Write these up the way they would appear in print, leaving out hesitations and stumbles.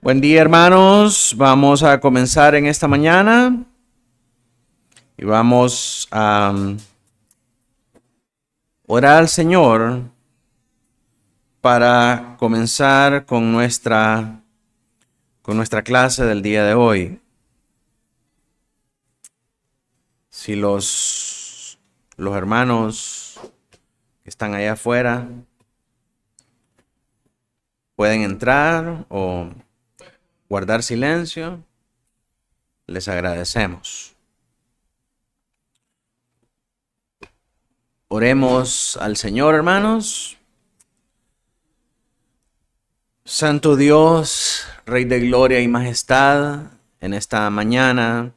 Buen día, hermanos. Vamos a comenzar en esta mañana y vamos a orar al Señor para comenzar con nuestra clase del día de hoy. Si los hermanos que están allá afuera pueden entrar o guardar silencio, les agradecemos. Oremos al Señor, hermanos. Santo Dios, Rey de gloria y majestad, en esta mañana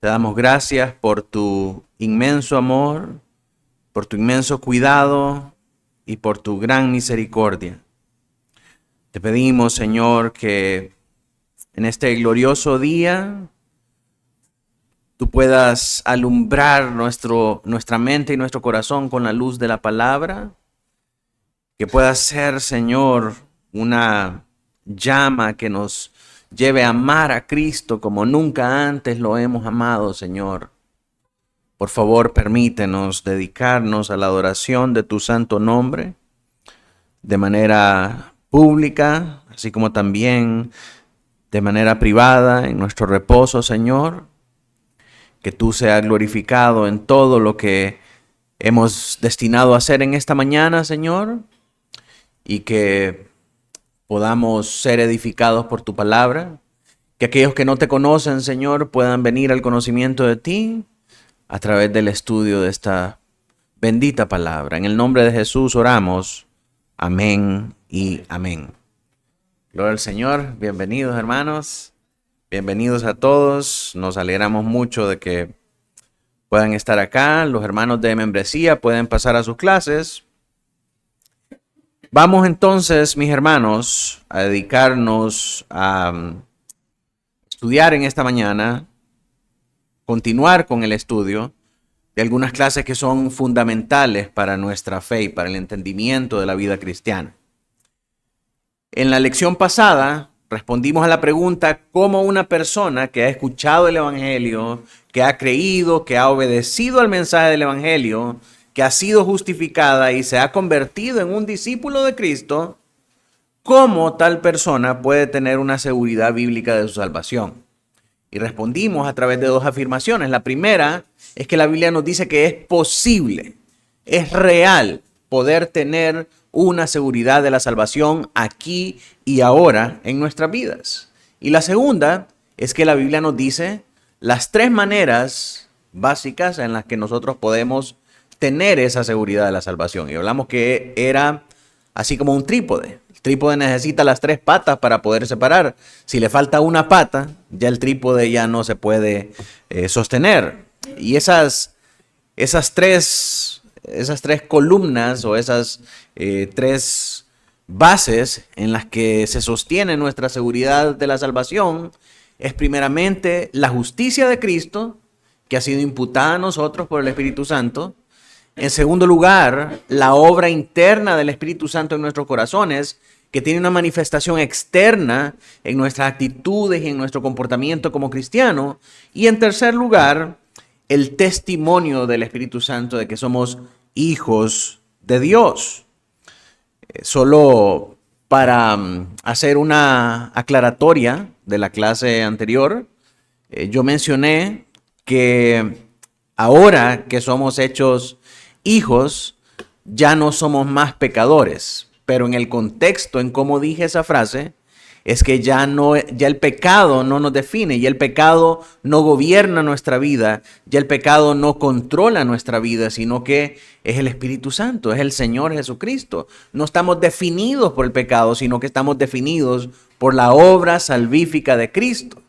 te damos gracias por tu inmenso amor, por tu inmenso cuidado y por tu gran misericordia. Te pedimos, Señor, que en este glorioso día tú puedas alumbrar nuestra mente y nuestro corazón con la luz de la palabra, que pueda ser, Señor, una llama que nos lleve a amar a Cristo como nunca antes lo hemos amado, Señor. Por favor, permítenos dedicarnos a la adoración de tu santo nombre de manera pública, así como también de manera privada en nuestro reposo, Señor. Que tú seas glorificado en todo lo que hemos destinado a hacer en esta mañana, Señor, y que podamos ser edificados por tu palabra, que aquellos que no te conocen, Señor, puedan venir al conocimiento de ti a través del estudio de esta bendita palabra. En el nombre de Jesús oramos. Amén y amén. Gloria al Señor. Bienvenidos, hermanos. Bienvenidos a todos. Nos alegramos mucho de que puedan estar acá. Los hermanos de membresía pueden pasar a sus clases. Vamos entonces, mis hermanos, a dedicarnos a estudiar en esta mañana, continuar con el estudio de algunas clases que son fundamentales para nuestra fe y para el entendimiento de la vida cristiana. En la lección pasada respondimos a la pregunta cómo una persona que ha escuchado el Evangelio, que ha creído, que ha obedecido al mensaje del Evangelio, que ha sido justificada y se ha convertido en un discípulo de Cristo, cómo tal persona puede tener una seguridad bíblica de su salvación. Y respondimos a través de dos afirmaciones. La primera es que la Biblia nos dice que es posible, es real poder tener una seguridad de la salvación aquí y ahora en nuestras vidas. Y la segunda es que la Biblia nos dice las tres maneras básicas en las que nosotros podemos tener esa seguridad de la salvación. Y hablamos que era así como un trípode. El trípode necesita las tres patas para poder separar. Si le falta una pata, ya el trípode ya no se puede sostener. Y esas tres columnas o esas tres bases en las que se sostiene nuestra seguridad de la salvación es primeramente la justicia de Cristo, que ha sido imputada a nosotros por el Espíritu Santo. En segundo lugar, la obra interna del Espíritu Santo en nuestros corazones, que tiene una manifestación externa en nuestras actitudes y en nuestro comportamiento como cristiano. Y en tercer lugar, el testimonio del Espíritu Santo de que somos hijos de Dios. Solo para hacer una aclaratoria de la clase anterior, yo mencioné que ahora que somos hechos hijos, ya no somos más pecadores, pero en el contexto en cómo dije esa frase, es que ya el pecado no nos define, ya el pecado no gobierna nuestra vida, ya el pecado no controla nuestra vida, sino que es el Espíritu Santo, es el Señor Jesucristo. No estamos definidos por el pecado, sino que estamos definidos por la obra salvífica de Cristo.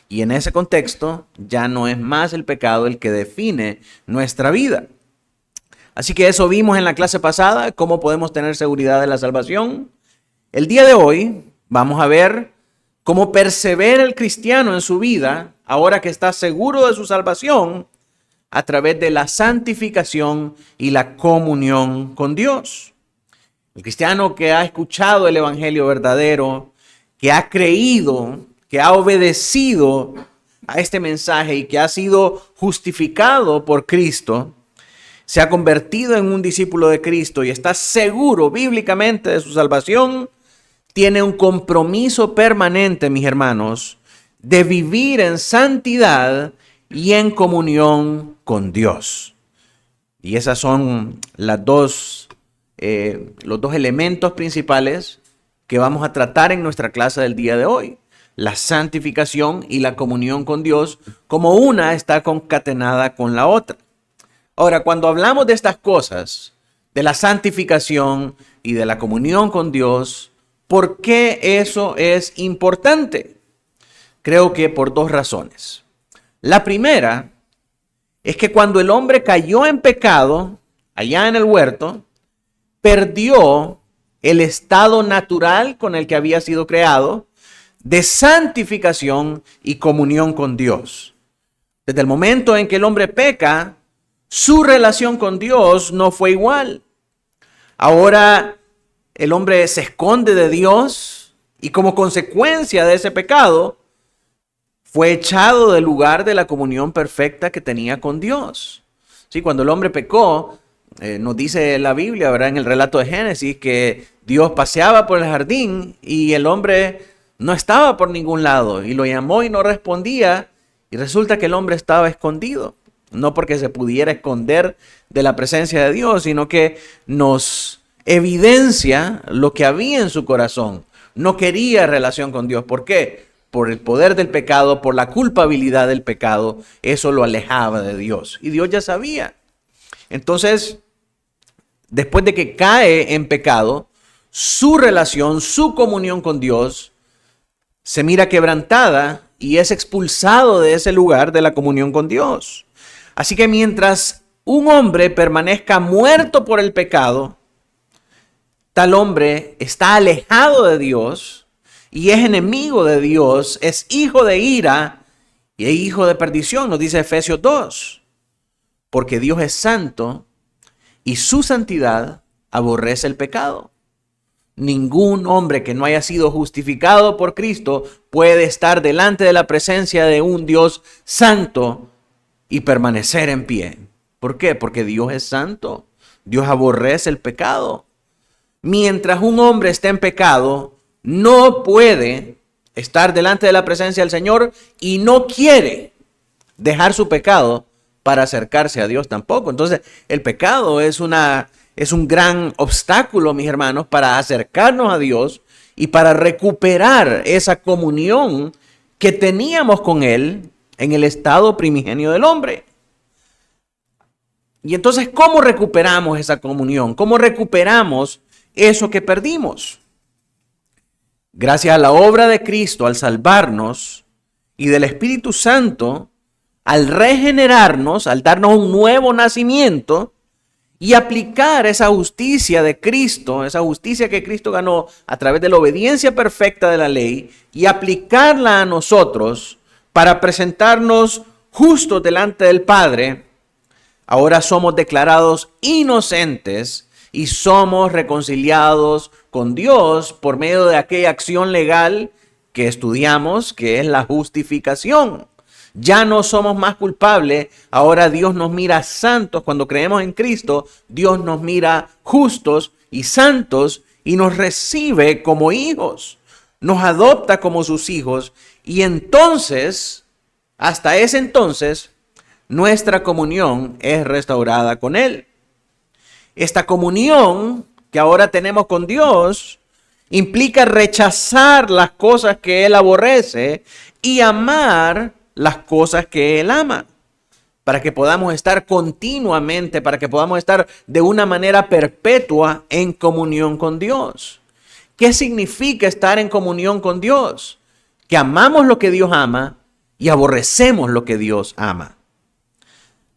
Y en ese contexto ya no es más el pecado el que define nuestra vida. Así que eso vimos en la clase pasada, cómo podemos tener seguridad de la salvación. El día de hoy vamos a ver cómo persevera el cristiano en su vida, ahora que está seguro de su salvación, a través de la santificación y la comunión con Dios. El cristiano que ha escuchado el evangelio verdadero, que ha creído, que ha obedecido a este mensaje y que ha sido justificado por Cristo, se ha convertido en un discípulo de Cristo y está seguro bíblicamente de su salvación, tiene un compromiso permanente, mis hermanos, de vivir en santidad y en comunión con Dios. Y esas son los dos elementos principales que vamos a tratar en nuestra clase del día de hoy. La santificación y la comunión con Dios, como una está concatenada con la otra. Ahora, cuando hablamos de estas cosas, de la santificación y de la comunión con Dios, ¿por qué eso es importante? Creo que por dos razones. La primera es que cuando el hombre cayó en pecado, allá en el huerto, perdió el estado natural con el que había sido creado de santificación y comunión con Dios. Desde el momento en que el hombre peca, su relación con Dios no fue igual. Ahora el hombre se esconde de Dios y como consecuencia de ese pecado, fue echado del lugar de la comunión perfecta que tenía con Dios. Sí, cuando el hombre pecó, nos dice la Biblia, ¿verdad? En el relato de Génesis, que Dios paseaba por el jardín y el hombre no estaba por ningún lado y lo llamó y no respondía y resulta que el hombre estaba escondido. No porque se pudiera esconder de la presencia de Dios, sino que nos evidencia lo que había en su corazón. No quería relación con Dios. ¿Por qué? Por el poder del pecado, por la culpabilidad del pecado, eso lo alejaba de Dios. Y Dios ya sabía. Entonces, después de que cae en pecado, su relación, su comunión con Dios, se mira quebrantada y es expulsado de ese lugar de la comunión con Dios. Así que mientras un hombre permanezca muerto por el pecado, tal hombre está alejado de Dios y es enemigo de Dios, es hijo de ira y es hijo de perdición, nos dice Efesios 2. Porque Dios es santo y su santidad aborrece el pecado. Ningún hombre que no haya sido justificado por Cristo puede estar delante de la presencia de un Dios santo y permanecer en pie. ¿Por qué? Porque Dios es santo. Dios aborrece el pecado. Mientras un hombre esté en pecado, no puede estar delante de la presencia del Señor y no quiere dejar su pecado para acercarse a Dios tampoco. Entonces, el pecado es un gran obstáculo, mis hermanos, para acercarnos a Dios y para recuperar esa comunión que teníamos con Él en el estado primigenio del hombre. Y entonces, ¿cómo recuperamos esa comunión? ¿Cómo recuperamos eso que perdimos? Gracias a la obra de Cristo al salvarnos y del Espíritu Santo al regenerarnos, al darnos un nuevo nacimiento y aplicar esa justicia de Cristo, esa justicia que Cristo ganó a través de la obediencia perfecta de la ley y aplicarla a nosotros para presentarnos justos delante del Padre, ahora somos declarados inocentes y somos reconciliados con Dios por medio de aquella acción legal que estudiamos, que es la justificación. Ya no somos más culpables, ahora Dios nos mira santos. Cuando creemos en Cristo, Dios nos mira justos y santos y nos recibe como hijos, nos adopta como sus hijos y entonces, hasta ese entonces, nuestra comunión es restaurada con Él. Esta comunión que ahora tenemos con Dios implica rechazar las cosas que Él aborrece y amar las cosas que Él ama, para que podamos estar continuamente, para que podamos estar de una manera perpetua en comunión con Dios. ¿Qué significa estar en comunión con Dios? Que amamos lo que Dios ama y aborrecemos lo que Dios ama.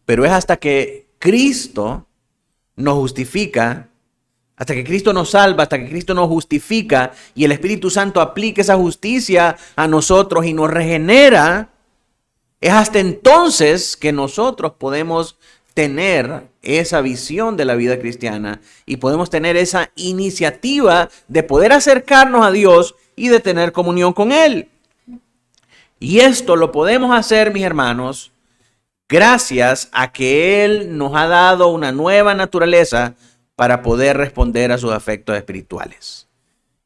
Pero es hasta que Cristo nos justifica, hasta que Cristo nos salva, hasta que Cristo nos justifica y el Espíritu Santo aplica esa justicia a nosotros y nos regenera, es hasta entonces que nosotros podemos tener esa visión de la vida cristiana y podemos tener esa iniciativa de poder acercarnos a Dios y de tener comunión con Él. Y esto lo podemos hacer, mis hermanos, gracias a que Él nos ha dado una nueva naturaleza para poder responder a sus afectos espirituales.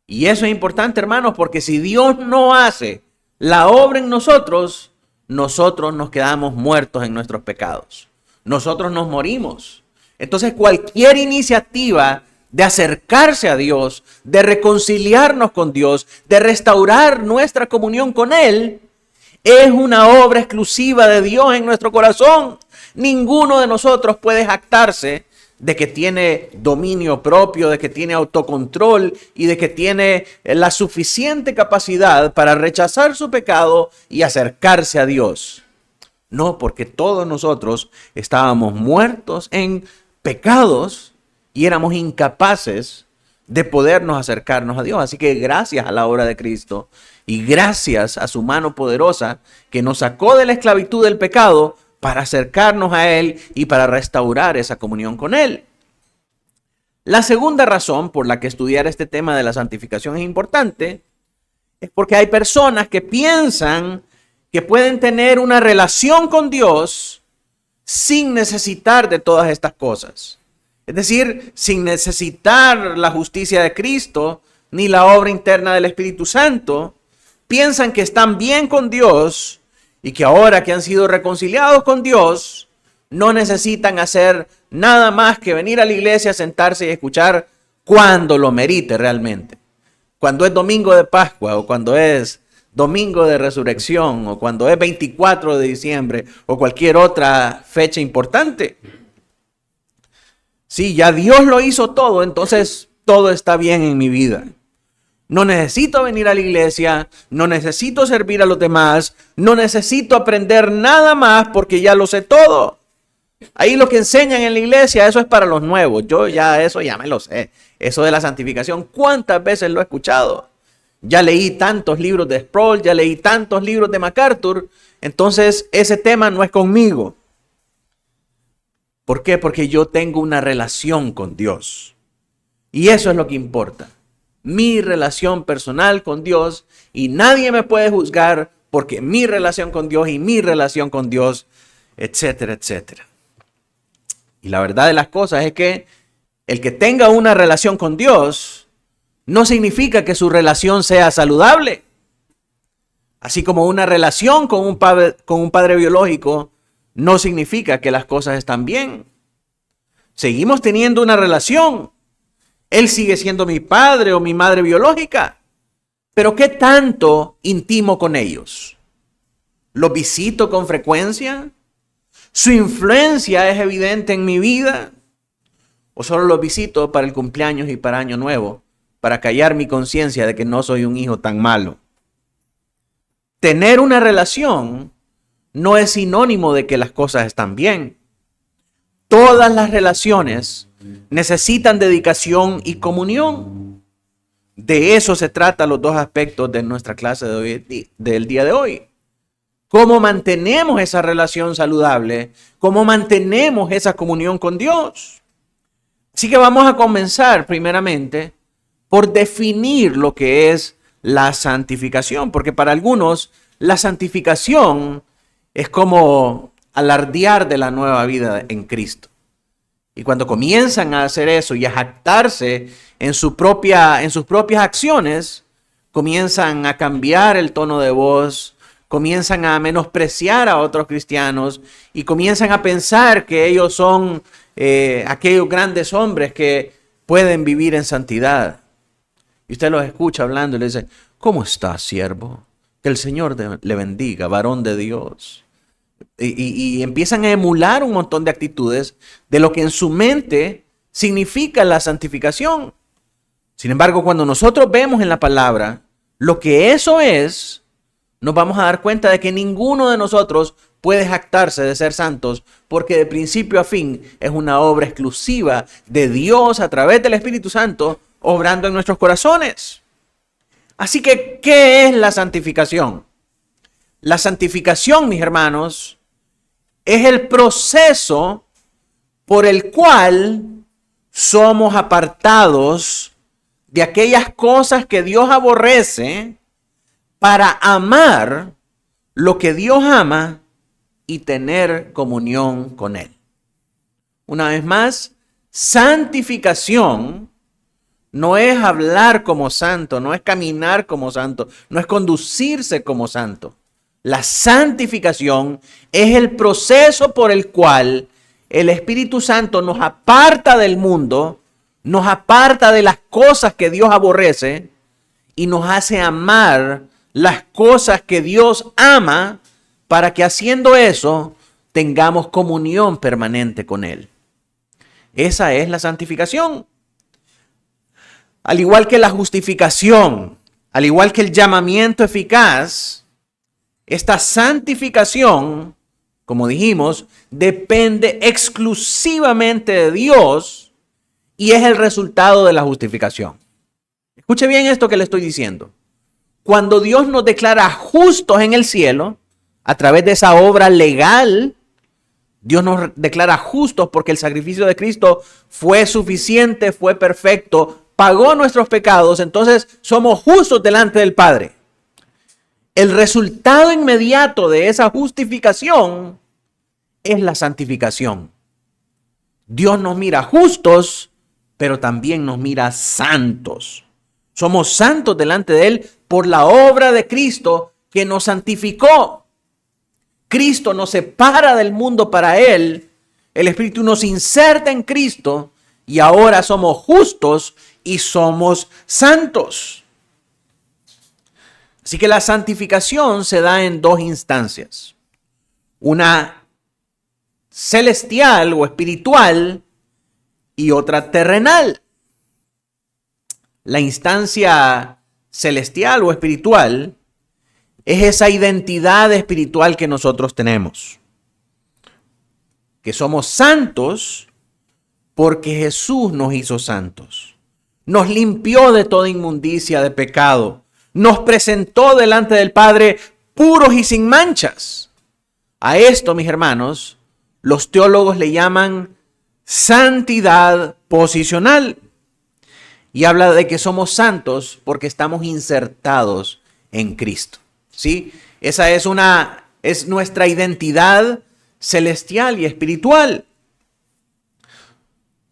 Y eso es importante, hermanos, porque si Dios no hace la obra en nosotros, nosotros nos quedamos muertos en nuestros pecados. Nosotros nos morimos. Entonces, cualquier iniciativa de acercarse a Dios, de reconciliarnos con Dios, de restaurar nuestra comunión con Él, es una obra exclusiva de Dios en nuestro corazón. Ninguno de nosotros puede jactarse de que tiene dominio propio, de que tiene autocontrol y de que tiene la suficiente capacidad para rechazar su pecado y acercarse a Dios. No, porque todos nosotros estábamos muertos en pecados y éramos incapaces de podernos acercarnos a Dios. Así que gracias a la obra de Cristo y gracias a su mano poderosa que nos sacó de la esclavitud del pecado para acercarnos a Él y para restaurar esa comunión con Él. La segunda razón por la que estudiar este tema de la santificación es importante es porque hay personas que piensan que pueden tener una relación con Dios sin necesitar de todas estas cosas. Es decir, sin necesitar la justicia de Cristo ni la obra interna del Espíritu Santo, piensan que están bien con Dios y que ahora que han sido reconciliados con Dios, no necesitan hacer nada más que venir a la iglesia, sentarse y escuchar cuando lo merite realmente. Cuando es domingo de Pascua o cuando es domingo de resurrección o cuando es 24 de diciembre o cualquier otra fecha importante. Sí, ya Dios lo hizo todo, entonces todo está bien en mi vida. No necesito venir a la iglesia, no necesito servir a los demás, no necesito aprender nada más porque ya lo sé todo. Ahí lo que enseñan en la iglesia, eso es para los nuevos. Eso ya me lo sé. Eso de la santificación, ¿cuántas veces lo he escuchado? Ya leí tantos libros de Sproul, ya leí tantos libros de MacArthur, entonces ese tema no es conmigo. ¿Por qué? Porque yo tengo una relación con Dios. Y eso es lo que importa. Mi relación personal con Dios, y nadie me puede juzgar porque mi relación con Dios y mi relación con Dios, etcétera, etcétera. Y la verdad de las cosas es que el que tenga una relación con Dios no significa que su relación sea saludable. Así como una relación con un padre biológico no significa que las cosas están bien. Seguimos teniendo una relación. Él sigue siendo mi padre o mi madre biológica. Pero ¿qué tanto intimo con ellos? ¿Los visito con frecuencia? ¿Su influencia es evidente en mi vida? ¿O solo los visito para el cumpleaños y para Año Nuevo, para callar mi conciencia de que no soy un hijo tan malo? Tener una relación no es sinónimo de que las cosas están bien. Todas las relaciones necesitan dedicación y comunión. De eso se trata los dos aspectos de nuestra clase de hoy, del día de hoy. ¿Cómo mantenemos esa relación saludable? ¿Cómo mantenemos esa comunión con Dios? Así que vamos a comenzar primeramente por definir lo que es la santificación, porque para algunos la santificación es como alardear de la nueva vida en Cristo. Y cuando comienzan a hacer eso y a jactarse en sus propias acciones, comienzan a cambiar el tono de voz, comienzan a menospreciar a otros cristianos y comienzan a pensar que ellos son aquellos grandes hombres que pueden vivir en santidad. Y usted los escucha hablando y le dice, ¿cómo está, siervo? Que el Señor le bendiga, varón de Dios. Y empiezan a emular un montón de actitudes de lo que en su mente significa la santificación. Sin embargo, cuando nosotros vemos en la palabra lo que eso es, nos vamos a dar cuenta de que ninguno de nosotros puede jactarse de ser santos, porque de principio a fin es una obra exclusiva de Dios a través del Espíritu Santo obrando en nuestros corazones. Así que, ¿qué es la santificación? La santificación, mis hermanos, es el proceso por el cual somos apartados de aquellas cosas que Dios aborrece para amar lo que Dios ama y tener comunión con Él. Una vez más, santificación no es hablar como santo, no es caminar como santo, no es conducirse como santo. La santificación es el proceso por el cual el Espíritu Santo nos aparta del mundo, nos aparta de las cosas que Dios aborrece y nos hace amar las cosas que Dios ama, para que haciendo eso tengamos comunión permanente con Él. Esa es la santificación. Al igual que la justificación, al igual que el llamamiento eficaz, esta santificación, como dijimos, depende exclusivamente de Dios y es el resultado de la justificación. Escuche bien esto que le estoy diciendo. Cuando Dios nos declara justos en el cielo, a través de esa obra legal, Dios nos declara justos porque el sacrificio de Cristo fue suficiente, fue perfecto, pagó nuestros pecados, entonces somos justos delante del Padre. El resultado inmediato de esa justificación es la santificación. Dios nos mira justos, pero también nos mira santos. Somos santos delante de Él por la obra de Cristo que nos santificó. Cristo nos separa del mundo para Él. El Espíritu nos inserta en Cristo y ahora somos justos y somos santos. Así que la santificación se da en dos instancias. Una celestial o espiritual y otra terrenal. La instancia celestial o espiritual es esa identidad espiritual que nosotros tenemos. Que somos santos porque Jesús nos hizo santos. Nos limpió de toda inmundicia de pecado. Nos presentó delante del Padre puros y sin manchas. A esto, mis hermanos, los teólogos le llaman santidad posicional. Y habla de que somos santos porque estamos insertados en Cristo. ¿Sí? Esa es nuestra identidad celestial y espiritual.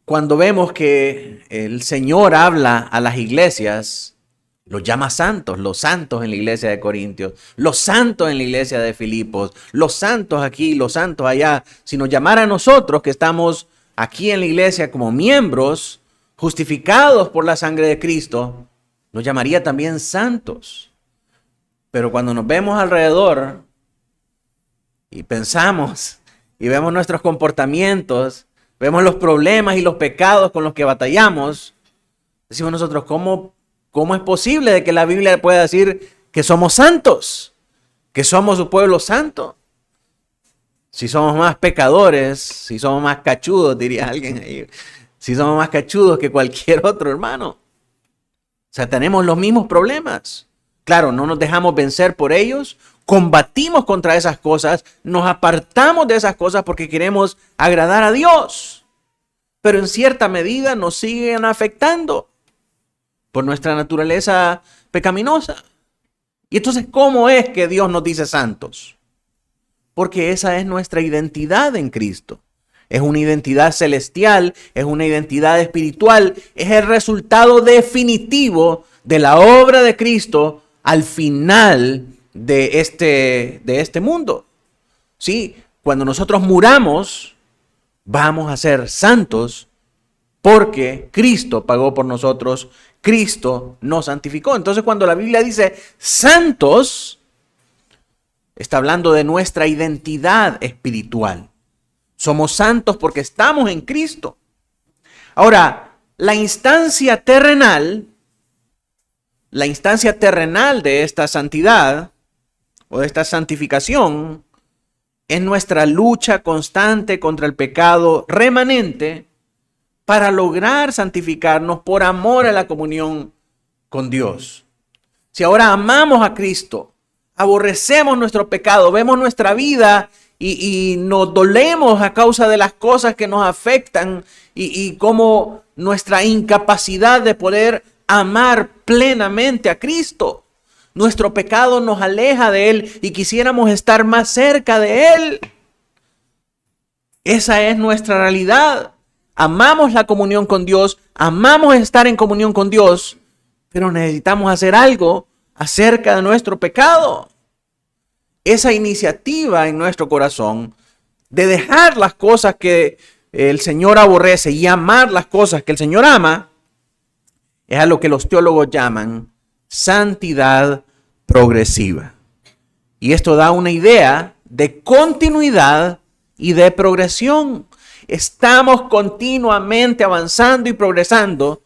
Cuando vemos que el Señor habla a las iglesias, los llama santos, los santos en la iglesia de Corintios, los santos en la iglesia de Filipos, los santos aquí, los santos allá. Si nos llamara a nosotros que estamos aquí en la iglesia como miembros, justificados por la sangre de Cristo, nos llamaría también santos. Pero cuando nos vemos alrededor y pensamos y vemos nuestros comportamientos, vemos los problemas y los pecados con los que batallamos, decimos nosotros, ¿cómo es posible de que la Biblia pueda decir que somos santos? Que somos su pueblo santo. Si somos más pecadores, si somos más cachudos, diría alguien ahí, si somos más cachudos que cualquier otro hermano. O sea, tenemos los mismos problemas. Claro, no nos dejamos vencer por ellos, combatimos contra esas cosas, nos apartamos de esas cosas porque queremos agradar a Dios. Pero en cierta medida nos siguen afectando por nuestra naturaleza pecaminosa. Y entonces, ¿cómo es que Dios nos dice santos? Porque esa es nuestra identidad en Cristo. Es una identidad celestial, es una identidad espiritual, es el resultado definitivo de la obra de Cristo al final de este mundo. ¿Sí? Cuando nosotros muramos, vamos a ser santos porque Cristo pagó por nosotros, Cristo nos santificó. Entonces, cuando la Biblia dice santos, está hablando de nuestra identidad espiritual. Somos santos porque estamos en Cristo. Ahora, la instancia terrenal de esta santidad o de esta santificación es nuestra lucha constante contra el pecado remanente para lograr santificarnos por amor a la comunión con Dios. Si ahora amamos a Cristo, aborrecemos nuestro pecado, vemos nuestra vida y nos dolemos a causa de las cosas que nos afectan y como nuestra incapacidad de poder amar plenamente a Cristo. Nuestro pecado nos aleja de Él y quisiéramos estar más cerca de Él. Esa es nuestra realidad. Amamos la comunión con Dios, amamos estar en comunión con Dios, pero necesitamos hacer algo acerca de nuestro pecado. Esa iniciativa en nuestro corazón de dejar las cosas que el Señor aborrece y amar las cosas que el Señor ama, es a lo que los teólogos llaman santidad progresiva. Y esto da una idea de continuidad y de progresión. Estamos continuamente avanzando y progresando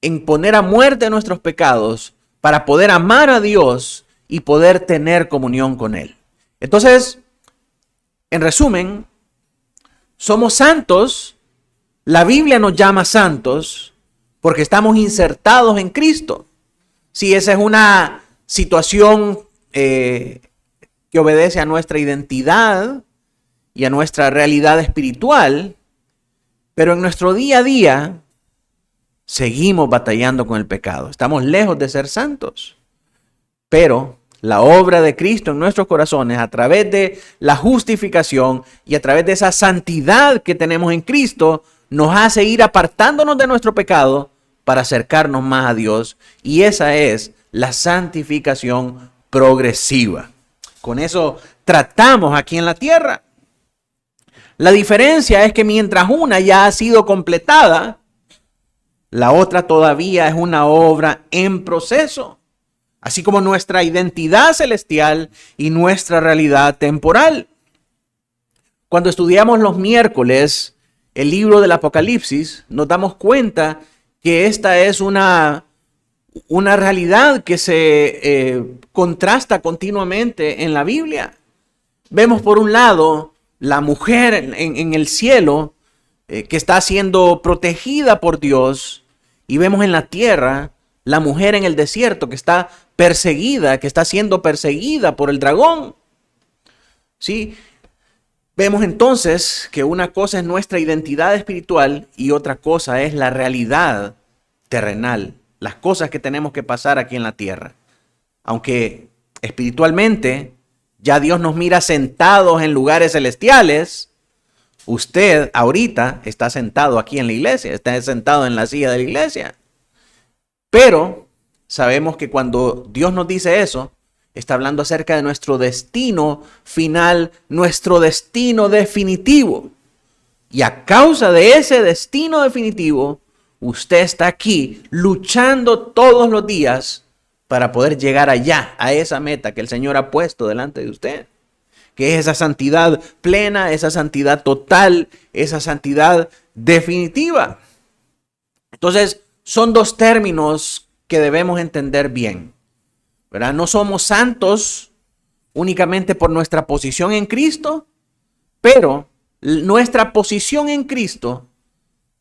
en poner a muerte nuestros pecados para poder amar a Dios y poder tener comunión con Él. Entonces, en resumen, somos santos. La Biblia nos llama santos porque estamos insertados en Cristo. Sí, esa es una situación que obedece a nuestra identidad y a nuestra realidad espiritual, pero en nuestro día a día seguimos batallando con el pecado. Estamos lejos de ser santos. Pero la obra de Cristo en nuestros corazones, a través de la justificación y a través de esa santidad que tenemos en Cristo, nos hace ir apartándonos de nuestro pecado para acercarnos más a Dios. Y esa es la santificación progresiva. Con eso tratamos aquí en la tierra. La diferencia es que mientras una ya ha sido completada, la otra todavía es una obra en proceso. Así como nuestra identidad celestial y nuestra realidad temporal. Cuando estudiamos los miércoles el libro del Apocalipsis, nos damos cuenta que esta es una realidad que se contrasta continuamente en la Biblia. Vemos por un lado la mujer en el cielo que está siendo protegida por Dios, y vemos en la tierra la mujer en el desierto que está perseguida, que está siendo perseguida por el dragón. ¿Sí? Vemos entonces que una cosa es nuestra identidad espiritual y otra cosa es la realidad terrenal, las cosas que tenemos que pasar aquí en la tierra. Aunque espiritualmente ya Dios nos mira sentados en lugares celestiales, usted ahorita está sentado aquí en la iglesia, está sentado en la silla de la iglesia. Pero sabemos que cuando Dios nos dice eso, está hablando acerca de nuestro destino final, nuestro destino definitivo. Y a causa de ese destino definitivo, usted está aquí luchando todos los días para poder llegar allá, a esa meta que el Señor ha puesto delante de usted. Que es esa santidad plena, esa santidad total, esa santidad definitiva. Entonces, son dos términos que debemos entender bien, ¿verdad? No somos santos únicamente por nuestra posición en Cristo, pero nuestra posición en Cristo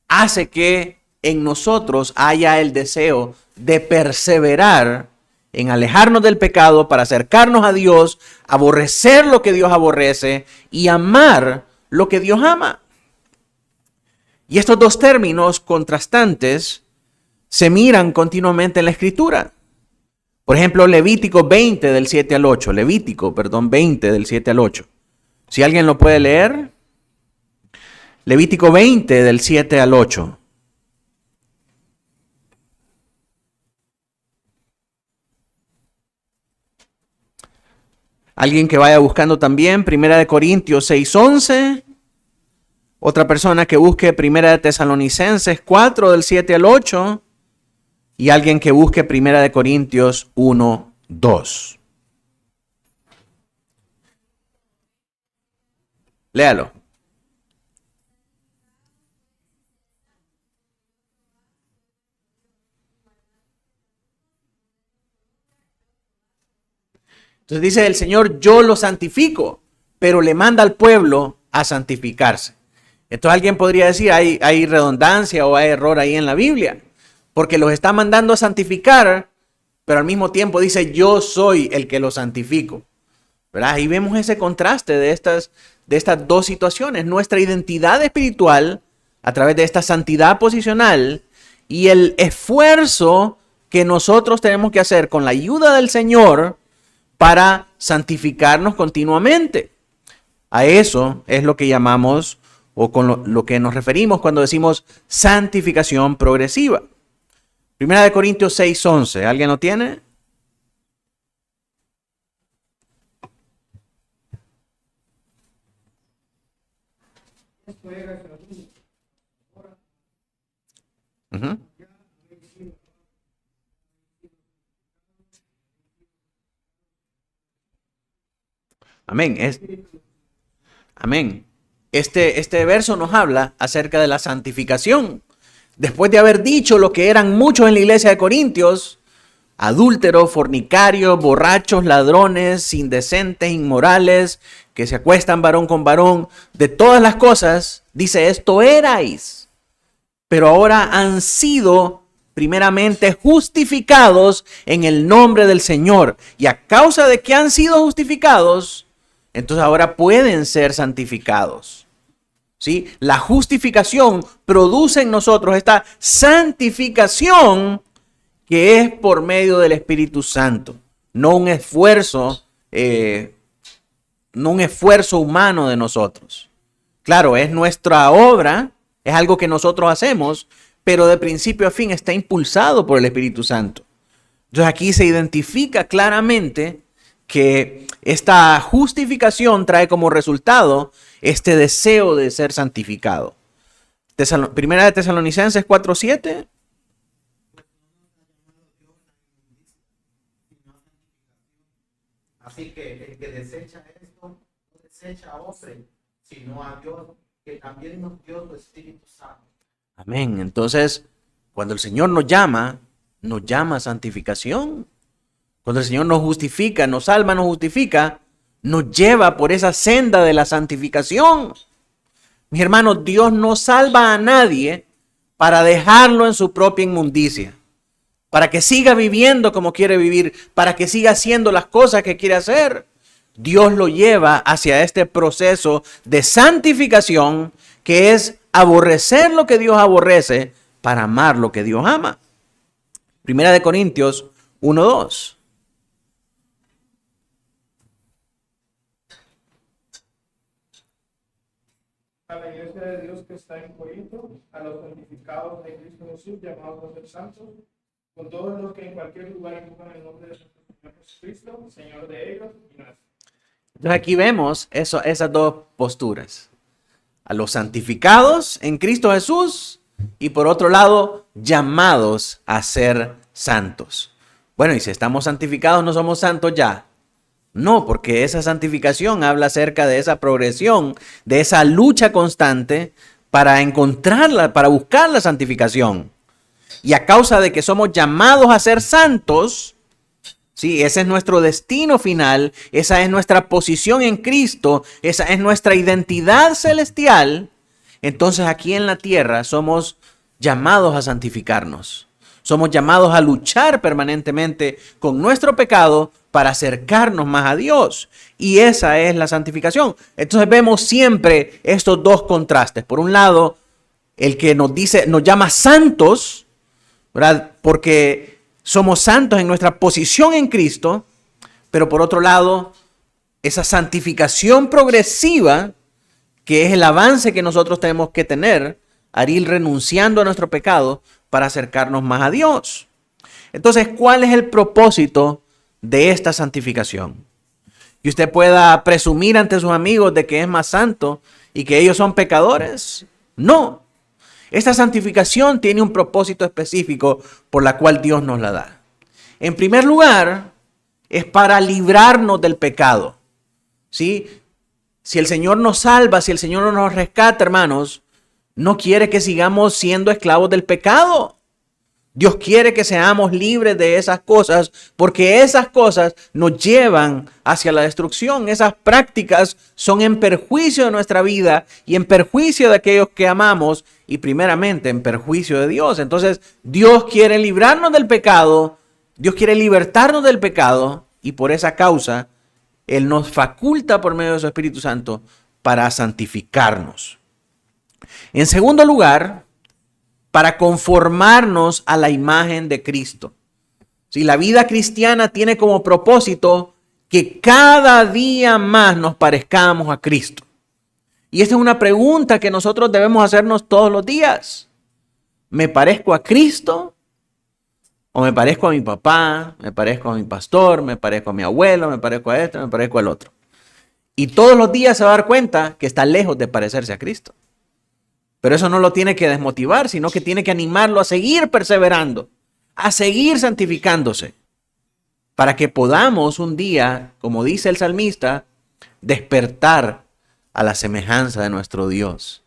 hace que en nosotros haya el deseo de perseverar en alejarnos del pecado para acercarnos a Dios, aborrecer lo que Dios aborrece y amar lo que Dios ama. Y estos dos términos contrastantes se miran continuamente en la Escritura. Por ejemplo, Levítico 20 del 7 al 8. Levítico 20 del 7 al 8. Si alguien lo puede leer. Levítico 20 del 7 al 8. Alguien que vaya buscando también, 1 Corintios 6:11. Otra persona que busque 1 Tesalonicenses 4 del 7 al 8. Y alguien que busque 1 Corintios 1:2. Léalo. Entonces dice el Señor, yo lo santifico, pero le manda al pueblo a santificarse. Entonces alguien podría decir, hay redundancia o hay error ahí en la Biblia, porque los está mandando a santificar, pero al mismo tiempo dice, yo soy el que los santifico. ¿Verdad? Ahí vemos ese contraste de estas dos situaciones, nuestra identidad espiritual a través de esta santidad posicional y el esfuerzo que nosotros tenemos que hacer con la ayuda del Señor para santificarnos continuamente. A eso es lo que llamamos o con lo que nos referimos cuando decimos santificación progresiva. Primera de Corintios 6:11. ¿Alguien lo tiene? Uh-huh. Amén. Amén. Este verso nos habla acerca de la santificación. Después de haber dicho lo que eran muchos en la iglesia de Corintios, adúlteros, fornicarios, borrachos, ladrones, indecentes, inmorales, que se acuestan varón con varón, de todas las cosas, dice, esto erais, pero ahora han sido primeramente justificados en el nombre del Señor. Y a causa de que han sido justificados, entonces ahora pueden ser santificados. ¿Sí? La justificación produce en nosotros esta santificación que es por medio del Espíritu Santo, no un esfuerzo humano de nosotros. Claro, es nuestra obra, es algo que nosotros hacemos, pero de principio a fin está impulsado por el Espíritu Santo. Entonces aquí se identifica claramente que esta justificación trae como resultado este deseo de ser santificado. Primera de Tesalonicenses 4:7. Así que el que desecha esto, no desecha a hombre, sino a Dios, que también nos dio su Espíritu Santo. Amén. Entonces, cuando el Señor nos llama a santificación. Cuando el Señor nos justifica, nos salva, nos justifica, nos lleva por esa senda de la santificación. Mis hermanos, Dios no salva a nadie para dejarlo en su propia inmundicia, para que siga viviendo como quiere vivir, para que siga haciendo las cosas que quiere hacer. Dios lo lleva hacia este proceso de santificación, que es aborrecer lo que Dios aborrece para amar lo que Dios ama. Primera de Corintios 1:2. A la iglesia de Dios que está en Corinto, a los santificados de Cristo Jesús, llamados a ser santos, con todos los que en cualquier lugar invocan el nombre de nuestro Señor Jesucristo, Señor de ellos y nuestro. Entonces aquí vemos esas dos posturas. A los santificados en Cristo Jesús y por otro lado, llamados a ser santos. Bueno, y si estamos santificados, ¿no somos santos ya? No, porque esa santificación habla acerca de esa progresión, de esa lucha constante para encontrarla, para buscar la santificación. Y a causa de que somos llamados a ser santos, sí, ese es nuestro destino final, esa es nuestra posición en Cristo, esa es nuestra identidad celestial, entonces aquí en la tierra somos llamados a santificarnos. Somos llamados a luchar permanentemente con nuestro pecado para acercarnos más a Dios. Y esa es la santificación. Entonces vemos siempre estos dos contrastes. Por un lado, el que nos llama santos, ¿verdad? Porque somos santos en nuestra posición en Cristo. Pero por otro lado, esa santificación progresiva, que es el avance que nosotros tenemos que tener, al ir renunciando a nuestro pecado para acercarnos más a Dios. Entonces, ¿cuál es el propósito de esta santificación? Que usted pueda presumir ante sus amigos de que es más santo y que ellos son pecadores. No. Esta santificación tiene un propósito específico por la cual Dios nos la da. En primer lugar, es para librarnos del pecado. ¿Sí? Si el Señor nos salva, si el Señor nos rescata, hermanos, no quiere que sigamos siendo esclavos del pecado. Dios quiere que seamos libres de esas cosas porque esas cosas nos llevan hacia la destrucción. Esas prácticas son en perjuicio de nuestra vida y en perjuicio de aquellos que amamos y primeramente en perjuicio de Dios. Entonces Dios quiere librarnos del pecado, Dios quiere libertarnos del pecado y por esa causa Él nos faculta por medio de su Espíritu Santo para santificarnos. En segundo lugar, para conformarnos a la imagen de Cristo. Si la vida cristiana tiene como propósito que cada día más nos parezcamos a Cristo. Y esta es una pregunta que nosotros debemos hacernos todos los días. ¿Me parezco a Cristo? ¿O me parezco a mi papá? ¿Me parezco a mi pastor? ¿Me parezco a mi abuelo? ¿Me parezco a este? ¿Me parezco al otro? Y todos los días se va a dar cuenta que está lejos de parecerse a Cristo. Pero eso no lo tiene que desmotivar, sino que tiene que animarlo a seguir perseverando, a seguir santificándose, para que podamos un día, como dice el salmista, despertar a la semejanza de nuestro Dios,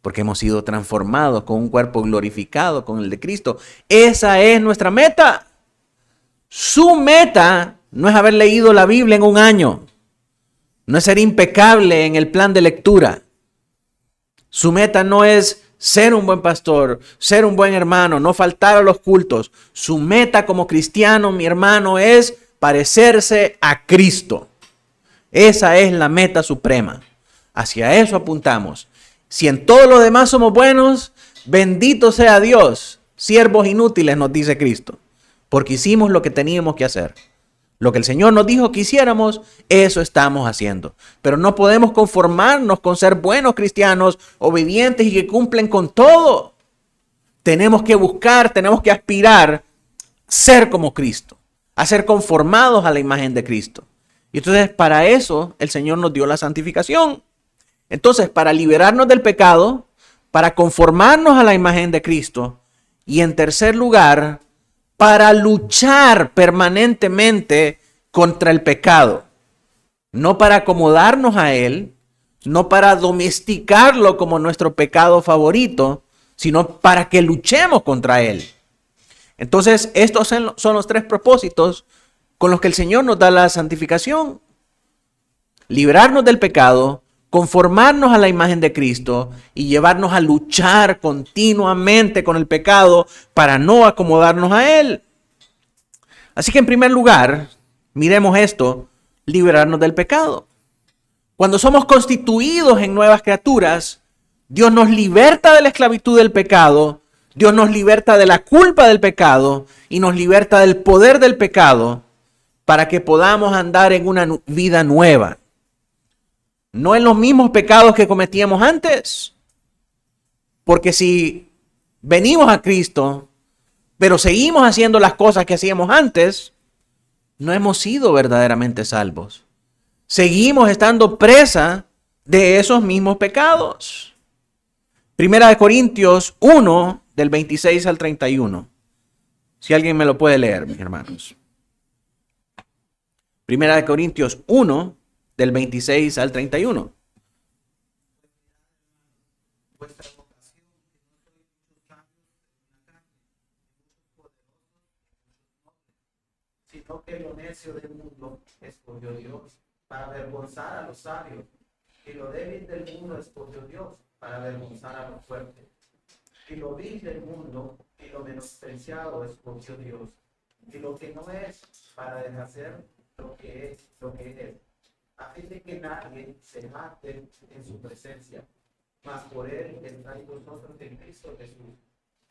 porque hemos sido transformados con un cuerpo glorificado, con el de Cristo. Esa es nuestra meta. Su meta no es haber leído la Biblia en un año, no es ser impecable en el plan de lectura. Su meta no es ser un buen pastor, ser un buen hermano, no faltar a los cultos. Su meta como cristiano, mi hermano, es parecerse a Cristo. Esa es la meta suprema. Hacia eso apuntamos. Si en todo lo demás somos buenos, bendito sea Dios. Siervos inútiles, nos dice Cristo, porque hicimos lo que teníamos que hacer. Lo que el Señor nos dijo que hiciéramos, eso estamos haciendo. Pero no podemos conformarnos con ser buenos cristianos, obedientes y que cumplen con todo. Tenemos que buscar, tenemos que aspirar a ser como Cristo, a ser conformados a la imagen de Cristo. Y entonces para eso el Señor nos dio la santificación. Entonces, para liberarnos del pecado, para conformarnos a la imagen de Cristo y en tercer lugar, para luchar permanentemente contra el pecado. No para acomodarnos a él, no para domesticarlo como nuestro pecado favorito, sino para que luchemos contra él. Entonces, estos son los tres propósitos con los que el Señor nos da la santificación. Librarnos del pecado, conformarnos a la imagen de Cristo y llevarnos a luchar continuamente con el pecado para no acomodarnos a él. Así que en primer lugar, miremos esto, liberarnos del pecado. Cuando somos constituidos en nuevas criaturas, Dios nos liberta de la esclavitud del pecado, Dios nos liberta de la culpa del pecado y nos liberta del poder del pecado para que podamos andar en una vida nueva. No en los mismos pecados que cometíamos antes. Porque si venimos a Cristo, pero seguimos haciendo las cosas que hacíamos antes, no hemos sido verdaderamente salvos. Seguimos estando presa de esos mismos pecados. Primera de Corintios 1, del 26 al 31. Si alguien me lo puede leer, mis hermanos. Primera de Corintios 1, del 26 al 31. Vuestra vocación, que no sois muchos sabios en la carne, muchos poderosos, sino que lo necio del mundo escogió Dios para avergonzar a los sabios, y lo débil del mundo escogió Dios para avergonzar a los fuertes, y lo vil del mundo y lo menospreciado escogió Dios, y lo que no es para deshacer lo que es, a fin de que nadie se jacte en su presencia, mas por él estáis vosotros en Cristo Jesús,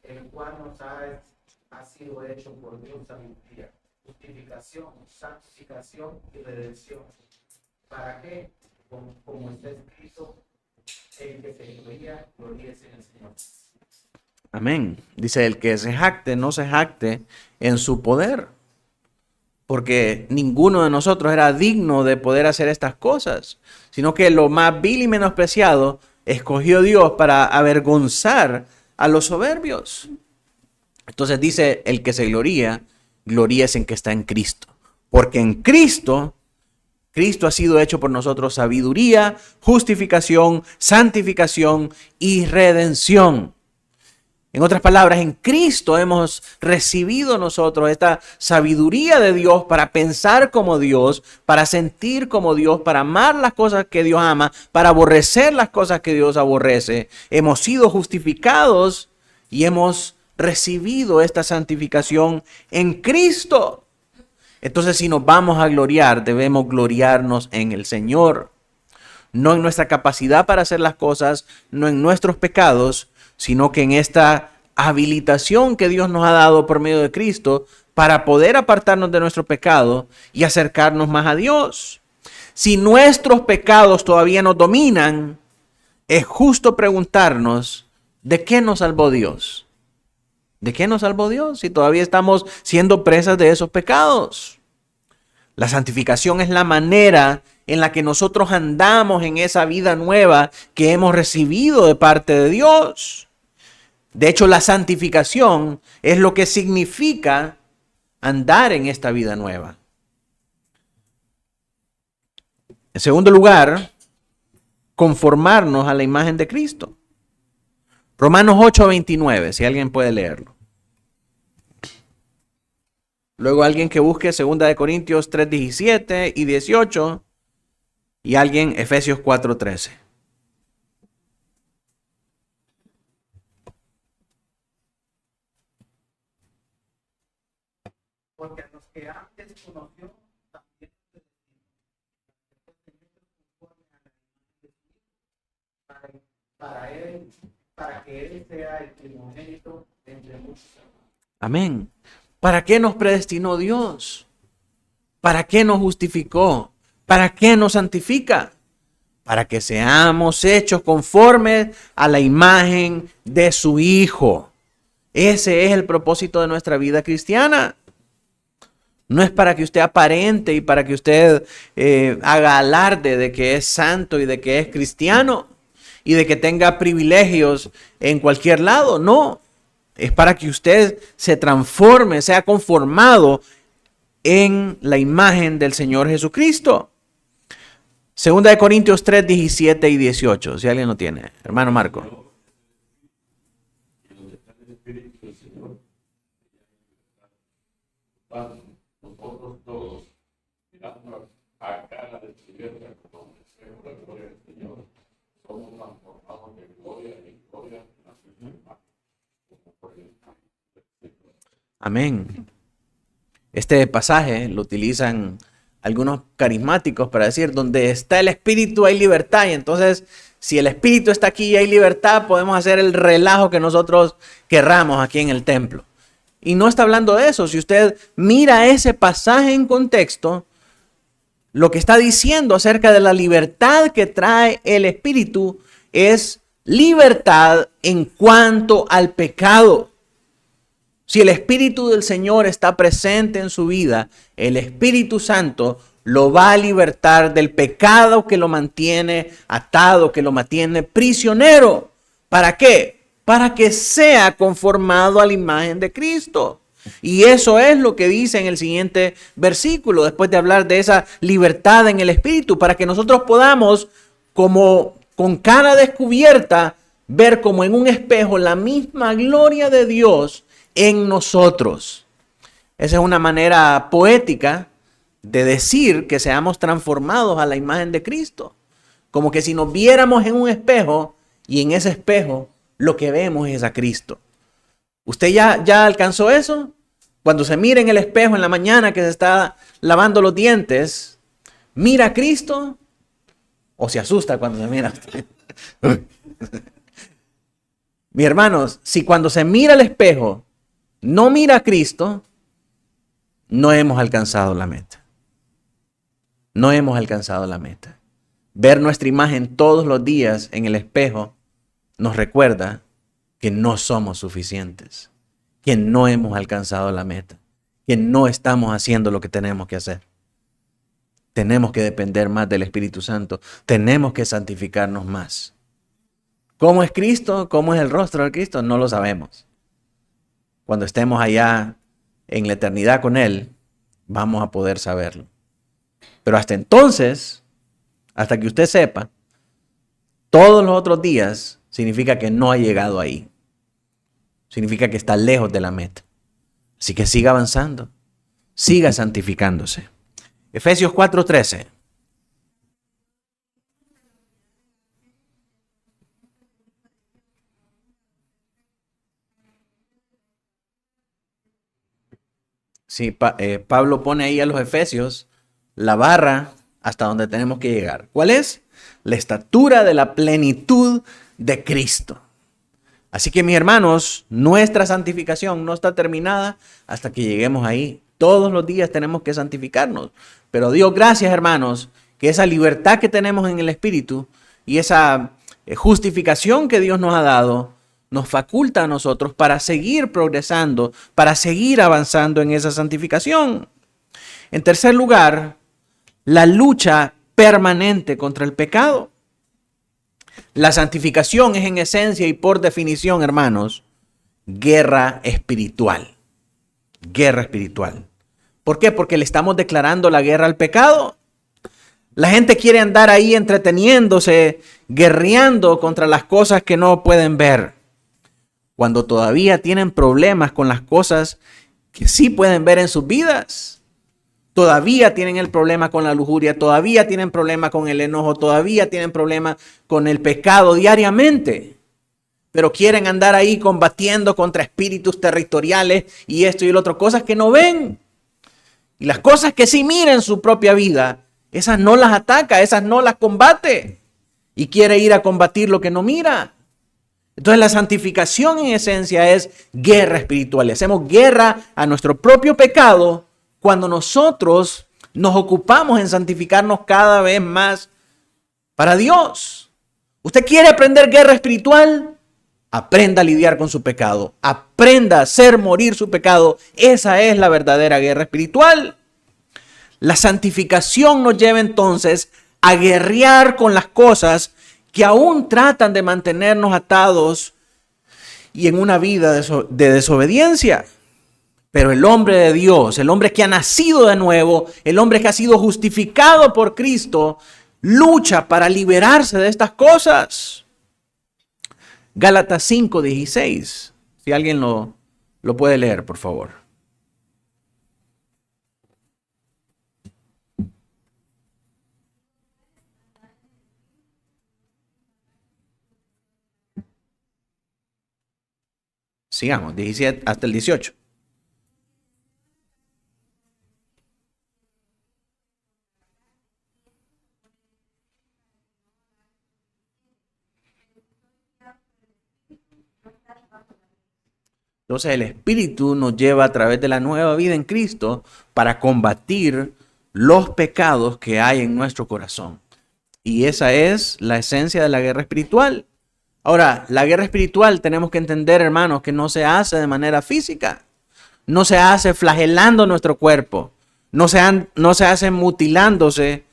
el cual nos ha sido hecho por Dios sabiduría, justificación, santificación y redención. ¿Para qué? Como está escrito, el que se gloría, gloríese en el Señor. Amén. Dice, el que se jacte, no se jacte en su poder. Porque ninguno de nosotros era digno de poder hacer estas cosas, sino que lo más vil y menospreciado escogió Dios para avergonzar a los soberbios. Entonces dice, el que se gloría, gloríese en que está en Cristo. Porque en Cristo ha sido hecho por nosotros sabiduría, justificación, santificación y redención. En otras palabras, en Cristo hemos recibido nosotros esta sabiduría de Dios para pensar como Dios, para sentir como Dios, para amar las cosas que Dios ama, para aborrecer las cosas que Dios aborrece. Hemos sido justificados y hemos recibido esta santificación en Cristo. Entonces, si nos vamos a gloriar, debemos gloriarnos en el Señor. No en nuestra capacidad para hacer las cosas, no en nuestros pecados, sino que en esta habilitación que Dios nos ha dado por medio de Cristo para poder apartarnos de nuestro pecado y acercarnos más a Dios. Si nuestros pecados todavía nos dominan, es justo preguntarnos, ¿de qué nos salvó Dios? ¿De qué nos salvó Dios si todavía estamos siendo presas de esos pecados? La santificación es la manera en la que nosotros andamos en esa vida nueva que hemos recibido de parte de Dios. De hecho, la santificación es lo que significa andar en esta vida nueva. En segundo lugar, conformarnos a la imagen de Cristo. Romanos 8:29, si alguien puede leerlo. Luego alguien que busque 2 Corintios 3:17 y 18 y alguien Efesios 4:13. Porque a los que antes conoció, también para que él sea el primogénito entre muchos. Amén. ¿Para qué nos predestinó Dios? ¿Para qué nos justificó? ¿Para qué nos santifica? Para que seamos hechos conformes a la imagen de su Hijo. Ese es el propósito de nuestra vida cristiana. No es para que usted aparente y para que usted haga alarde de que es santo y de que es cristiano y de que tenga privilegios en cualquier lado. No, es para que usted se transforme, sea conformado en la imagen del Señor Jesucristo. 2 Corintios 3, 17 y 18, si alguien lo tiene. Hermano Marco. Nosotros todos, mirando a cara descubierta como espejo de la gloria del Señor, somos transformados de gloria en gloria en la misma imagen, como por el Espíritu. Amén. Este pasaje lo utilizan algunos carismáticos para decir, donde está el Espíritu hay libertad. Y entonces, si el Espíritu está aquí y hay libertad, podemos hacer el relajo que nosotros querramos aquí en el templo. Y no está hablando de eso. Si usted mira ese pasaje en contexto, lo que está diciendo acerca de la libertad que trae el Espíritu es libertad en cuanto al pecado. Si el Espíritu del Señor está presente en su vida, el Espíritu Santo lo va a libertar del pecado que lo mantiene atado, que lo mantiene prisionero. ¿Para qué? Para que sea conformado a la imagen de Cristo. Y eso es lo que dice en el siguiente versículo, después de hablar de esa libertad en el Espíritu, para que nosotros podamos, como con cara descubierta, ver como en un espejo la misma gloria de Dios en nosotros. Esa es una manera poética de decir que seamos transformados a la imagen de Cristo. Como que si nos viéramos en un espejo y en ese espejo lo que vemos es a Cristo. ¿Usted ya alcanzó eso? Cuando se mira en el espejo en la mañana que se está lavando los dientes, ¿mira a Cristo? ¿O se asusta cuando se mira? Mis hermanos, si cuando se mira al espejo no mira a Cristo, no hemos alcanzado la meta. No hemos alcanzado la meta. Ver nuestra imagen todos los días en el espejo nos recuerda que no somos suficientes, que no hemos alcanzado la meta, que no estamos haciendo lo que tenemos que hacer. Tenemos que depender más del Espíritu Santo, tenemos que santificarnos más. ¿Cómo es Cristo? ¿Cómo es el rostro de Cristo? No lo sabemos. Cuando estemos allá en la eternidad con Él, vamos a poder saberlo. Pero hasta entonces, hasta que usted sepa, todos los otros días significa que no ha llegado ahí. Significa que está lejos de la meta. Así que siga avanzando, siga santificándose. Efesios 4:13. Sí, Pablo pone ahí a los efesios la barra hasta donde tenemos que llegar. ¿Cuál es? La estatura de la plenitud de Cristo. Así que mis hermanos, nuestra santificación no está terminada hasta que lleguemos ahí. Todos los días tenemos que santificarnos. Pero Dios, gracias hermanos, que esa libertad que tenemos en el Espíritu y esa justificación que Dios nos ha dado, nos faculta a nosotros para seguir progresando, para seguir avanzando en esa santificación. En tercer lugar, la lucha permanente contra el pecado. La santificación es en esencia y por definición, hermanos, guerra espiritual. Guerra espiritual. ¿Por qué? Porque le estamos declarando la guerra al pecado. La gente quiere andar ahí entreteniéndose, guerreando contra las cosas que no pueden ver, cuando todavía tienen problemas con las cosas que sí pueden ver en sus vidas. Todavía tienen el problema con la lujuria, todavía tienen problema con el enojo, todavía tienen problema con el pecado diariamente. Pero quieren andar ahí combatiendo contra espíritus territoriales y esto y el otro, cosas que no ven. Y las cosas que sí miran en su propia vida, esas no las ataca, esas no las combate. Y quiere ir a combatir lo que no mira. Entonces la santificación en esencia es guerra espiritual. Le hacemos guerra a nuestro propio pecado cuando nosotros nos ocupamos en santificarnos cada vez más para Dios. ¿Usted quiere aprender guerra espiritual? Aprenda a lidiar con su pecado. Aprenda a hacer morir su pecado. Esa es la verdadera guerra espiritual. La santificación nos lleva entonces a guerrear con las cosas que aún tratan de mantenernos atados y en una vida de desobediencia. Pero el hombre de Dios, el hombre que ha nacido de nuevo, el hombre que ha sido justificado por Cristo, lucha para liberarse de estas cosas. Gálatas 5:16. Si alguien lo puede leer, por favor. Sigamos, 17 hasta el 18. Entonces el Espíritu nos lleva a través de la nueva vida en Cristo para combatir los pecados que hay en nuestro corazón. Y esa es la esencia de la guerra espiritual. Ahora, la guerra espiritual tenemos que entender, hermanos, que no se hace de manera física. No se hace flagelando nuestro cuerpo. No se hace mutilándose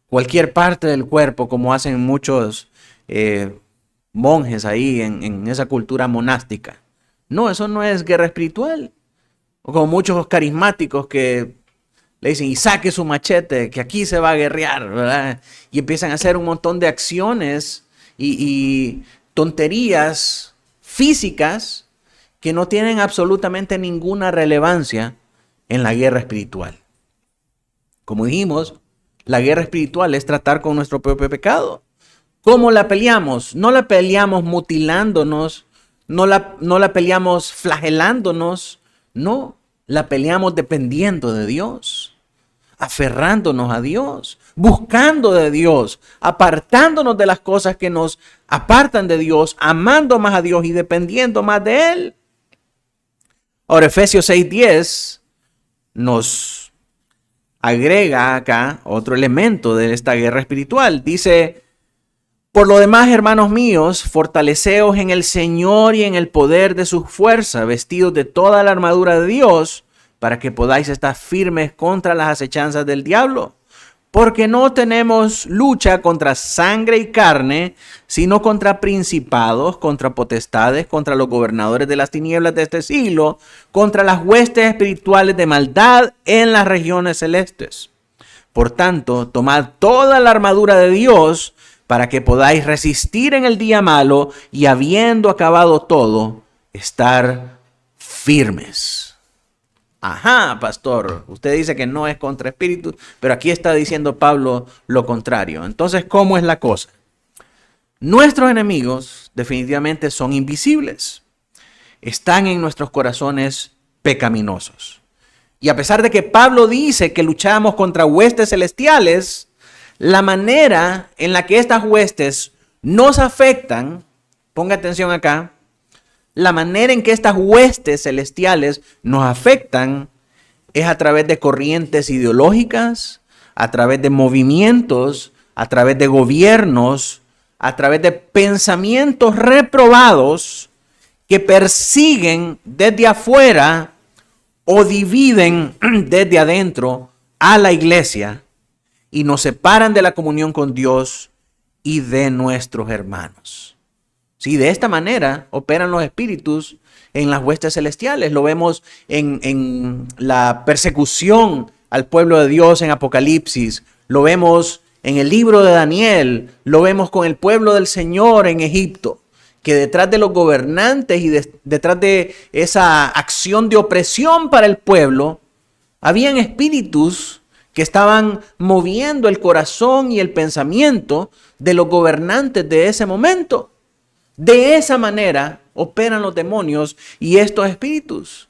cualquier parte del cuerpo como hacen muchos monjes ahí en esa cultura monástica. No, eso no es guerra espiritual. O como muchos carismáticos que le dicen, y saque su machete, que aquí se va a guerrear, ¿verdad? Y empiezan a hacer un montón de acciones y tonterías físicas que no tienen absolutamente ninguna relevancia en la guerra espiritual. Como dijimos, la guerra espiritual es tratar con nuestro propio pecado. ¿Cómo la peleamos? No la peleamos mutilándonos, no la peleamos flagelándonos, no, la peleamos dependiendo de Dios, aferrándonos a Dios, buscando de Dios, apartándonos de las cosas que nos apartan de Dios, amando más a Dios y dependiendo más de Él. Ahora, Efesios 6:10 nos agrega acá otro elemento de esta guerra espiritual. Dice, por lo demás, hermanos míos, fortaleceos en el Señor y en el poder de su fuerza, vestidos de toda la armadura de Dios, para que podáis estar firmes contra las acechanzas del diablo. Porque no tenemos lucha contra sangre y carne, sino contra principados, contra potestades, contra los gobernadores de las tinieblas de este siglo, contra las huestes espirituales de maldad en las regiones celestes. Por tanto, tomad toda la armadura de Dios para que podáis resistir en el día malo y habiendo acabado todo, estar firmes. Ajá, pastor, usted dice que no es contra espíritus, pero aquí está diciendo Pablo lo contrario. Entonces, ¿cómo es la cosa? Nuestros enemigos definitivamente son invisibles. Están en nuestros corazones pecaminosos. Y a pesar de que Pablo dice que luchamos contra huestes celestiales, la manera en la que estas huestes nos afectan, ponga atención acá, la manera en que estas huestes celestiales nos afectan es a través de corrientes ideológicas, a través de movimientos, a través de gobiernos, a través de pensamientos reprobados que persiguen desde afuera o dividen desde adentro a la iglesia y nos separan de la comunión con Dios y de nuestros hermanos. Sí, de esta manera operan los espíritus en las huestes celestiales. Lo vemos en la persecución al pueblo de Dios en Apocalipsis. Lo vemos en el libro de Daniel. Lo vemos con el pueblo del Señor en Egipto. Que detrás de los gobernantes y detrás de esa acción de opresión para el pueblo, habían espíritus que estaban moviendo el corazón y el pensamiento de los gobernantes de ese momento. De esa manera operan los demonios y estos espíritus,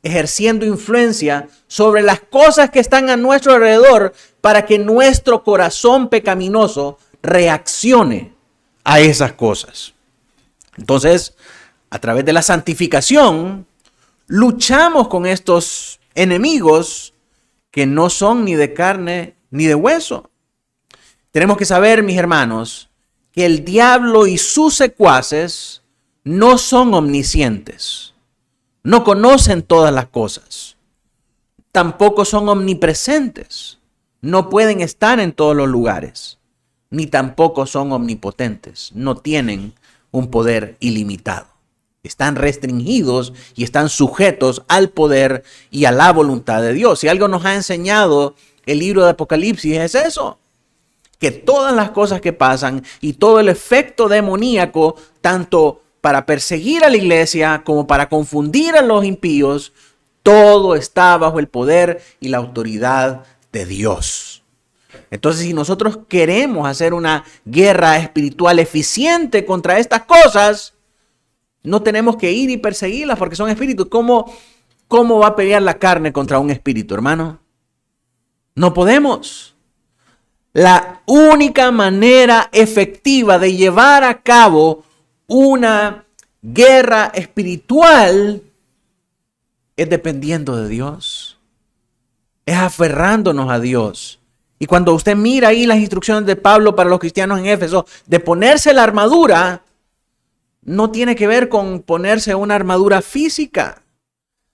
ejerciendo influencia sobre las cosas que están a nuestro alrededor para que nuestro corazón pecaminoso reaccione a esas cosas. Entonces, a través de la santificación, luchamos con estos enemigos que no son ni de carne ni de hueso. Tenemos que saber, mis hermanos, que el diablo y sus secuaces no son omniscientes, no conocen todas las cosas, tampoco son omnipresentes, no pueden estar en todos los lugares, ni tampoco son omnipotentes, no tienen un poder ilimitado. Están restringidos y están sujetos al poder y a la voluntad de Dios. Si algo nos ha enseñado el libro de Apocalipsis es eso, que todas las cosas que pasan y todo el efecto demoníaco, tanto para perseguir a la iglesia como para confundir a los impíos, todo está bajo el poder y la autoridad de Dios. Entonces, si nosotros queremos hacer una guerra espiritual eficiente contra estas cosas, no tenemos que ir y perseguirlas porque son espíritus. ¿Cómo va a pelear la carne contra un espíritu, hermano? No podemos. La única manera efectiva de llevar a cabo una guerra espiritual es dependiendo de Dios. Es aferrándonos a Dios. Y cuando usted mira ahí las instrucciones de Pablo para los cristianos en Éfeso de ponerse la armadura, no tiene que ver con ponerse una armadura física.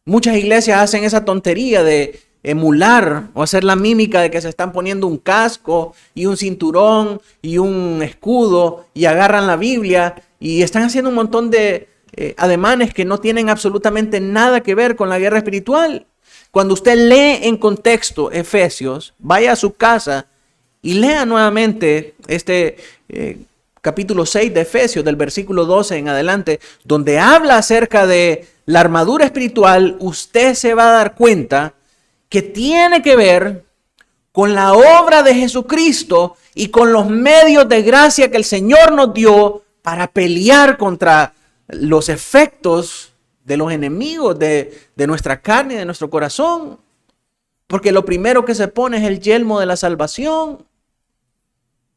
Muchas iglesias hacen esa tontería de emular o hacer la mímica de que se están poniendo un casco y un cinturón y un escudo y agarran la Biblia y están haciendo un montón de ademanes que no tienen absolutamente nada que ver con la guerra espiritual. Cuando usted lee en contexto Efesios, vaya a su casa y lea nuevamente este capítulo 6 de Efesios, del versículo 12 en adelante, donde habla acerca de la armadura espiritual, usted se va a dar cuenta que tiene que ver con la obra de Jesucristo y con los medios de gracia que el Señor nos dio para pelear contra los efectos de los enemigos de nuestra carne y de nuestro corazón. Porque lo primero que se pone es el yelmo de la salvación.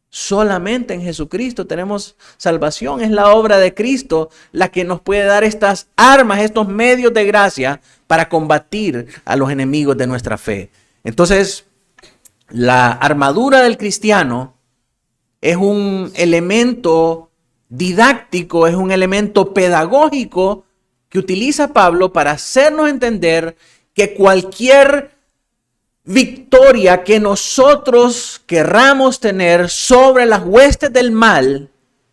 Solamente en Jesucristo tenemos salvación. Es la obra de Cristo la que nos puede dar estas armas, estos medios de gracia para combatir a los enemigos de nuestra fe. Entonces, la armadura del cristiano es un elemento didáctico, es un elemento pedagógico que utiliza Pablo para hacernos entender que cualquier victoria que nosotros querramos tener sobre las huestes del mal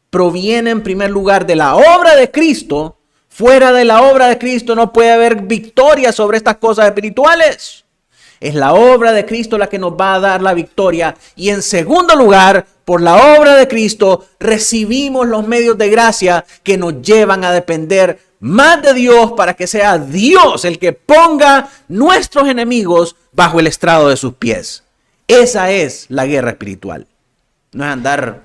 proviene en primer lugar de la obra de Cristo. Fuera de la obra de Cristo no puede haber victoria sobre estas cosas espirituales. Es la obra de Cristo la que nos va a dar la victoria. Y en segundo lugar, por la obra de Cristo recibimos los medios de gracia que nos llevan a depender más de Dios para que sea Dios el que ponga nuestros enemigos bajo el estrado de sus pies. Esa es la guerra espiritual. No es andar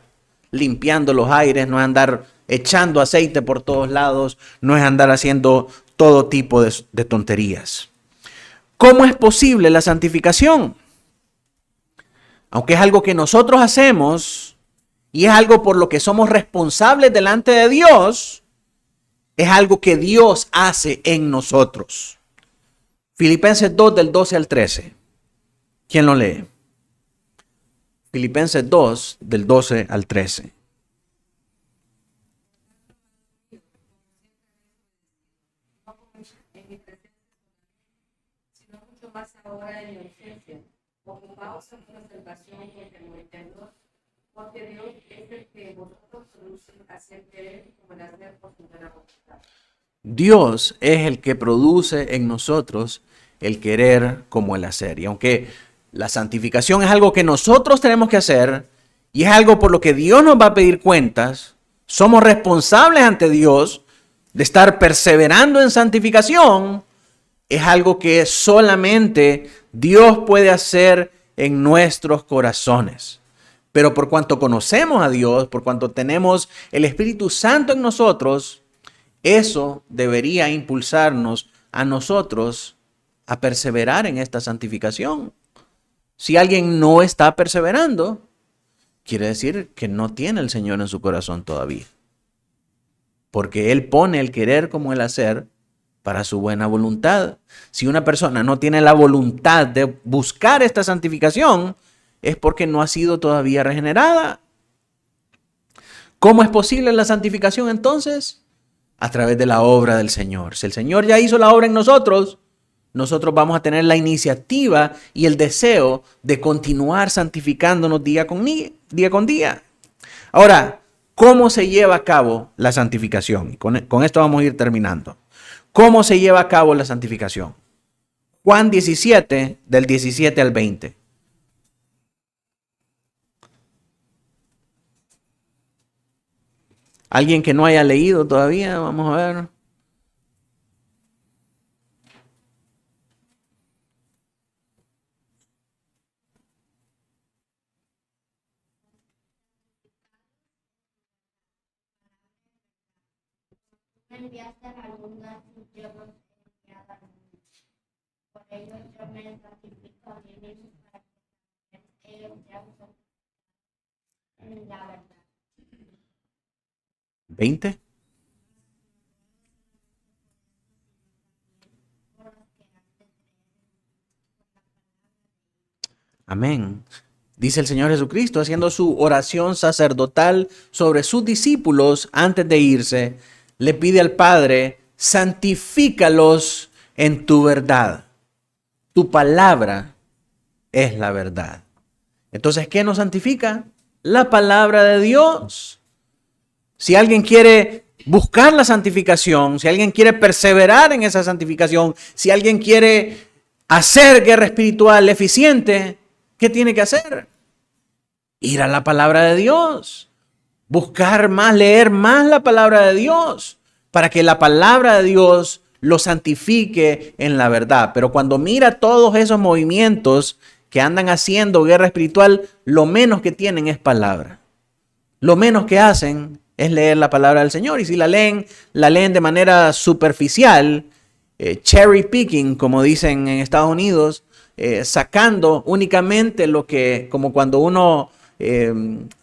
limpiando los aires, no es andar echando aceite por todos lados, no es andar haciendo todo tipo de tonterías. ¿Cómo es posible la santificación? Aunque es algo que nosotros hacemos y es algo por lo que somos responsables delante de Dios, Es algo que Dios hace en nosotros. Filipenses 2 del 12 al 13. ¿Quién lo lee? Filipenses 2 del 12 al 13. Sino mucho más ahora en mi ausencia. Ocupaos en conservación y en temor eterno, porque Dios es el que vosotros producen hacer querer como el hacer por su buena voluntad. Dios es el que produce en nosotros el querer como el hacer. Y aunque la santificación es algo que nosotros tenemos que hacer y es algo por lo que Dios nos va a pedir cuentas, somos responsables ante Dios de estar perseverando en santificación. Es algo que solamente Dios puede hacer en nuestros corazones. Pero por cuanto conocemos a Dios, por cuanto tenemos el Espíritu Santo en nosotros, eso debería impulsarnos a nosotros a perseverar en esta santificación. Si alguien no está perseverando, quiere decir que no tiene el Señor en su corazón todavía. Porque Él pone el querer como el hacer para su buena voluntad. Si una persona no tiene la voluntad de buscar esta santificación, es porque no ha sido todavía regenerada. ¿Cómo es posible la santificación entonces? A través de la obra del Señor. Si el Señor ya hizo la obra en nosotros, nosotros vamos a tener la iniciativa y el deseo de continuar santificándonos día con día. Ahora, ¿cómo se lleva a cabo la santificación? Y con esto vamos a ir terminando. ¿Cómo se lleva a cabo la santificación? Juan 17, del 17 al 20. ¿Alguien que no haya leído todavía? Vamos a ver. Me enviaste al mundo a tus llevos enviada al mundo. Por ello yo me santifico a mí mismo para que ellos sean en la verdad. 20. Amén. Dice el Señor Jesucristo haciendo su oración sacerdotal sobre sus discípulos antes de irse. Le pide al Padre, santifícalos en tu verdad. Tu palabra es la verdad. Entonces, ¿qué nos santifica? La palabra de Dios. Si alguien quiere buscar la santificación, si alguien quiere perseverar en esa santificación, si alguien quiere hacer guerra espiritual eficiente, ¿qué tiene que hacer? Ir a la palabra de Dios. Buscar más, leer más la palabra de Dios, para que la palabra de Dios lo santifique en la verdad. Pero cuando mira todos esos movimientos que andan haciendo guerra espiritual, lo menos que tienen es palabra. Lo menos que hacen es leer la palabra del Señor. Y si la leen de manera superficial, cherry picking, como dicen en Estados Unidos, sacando únicamente lo que, como cuando uno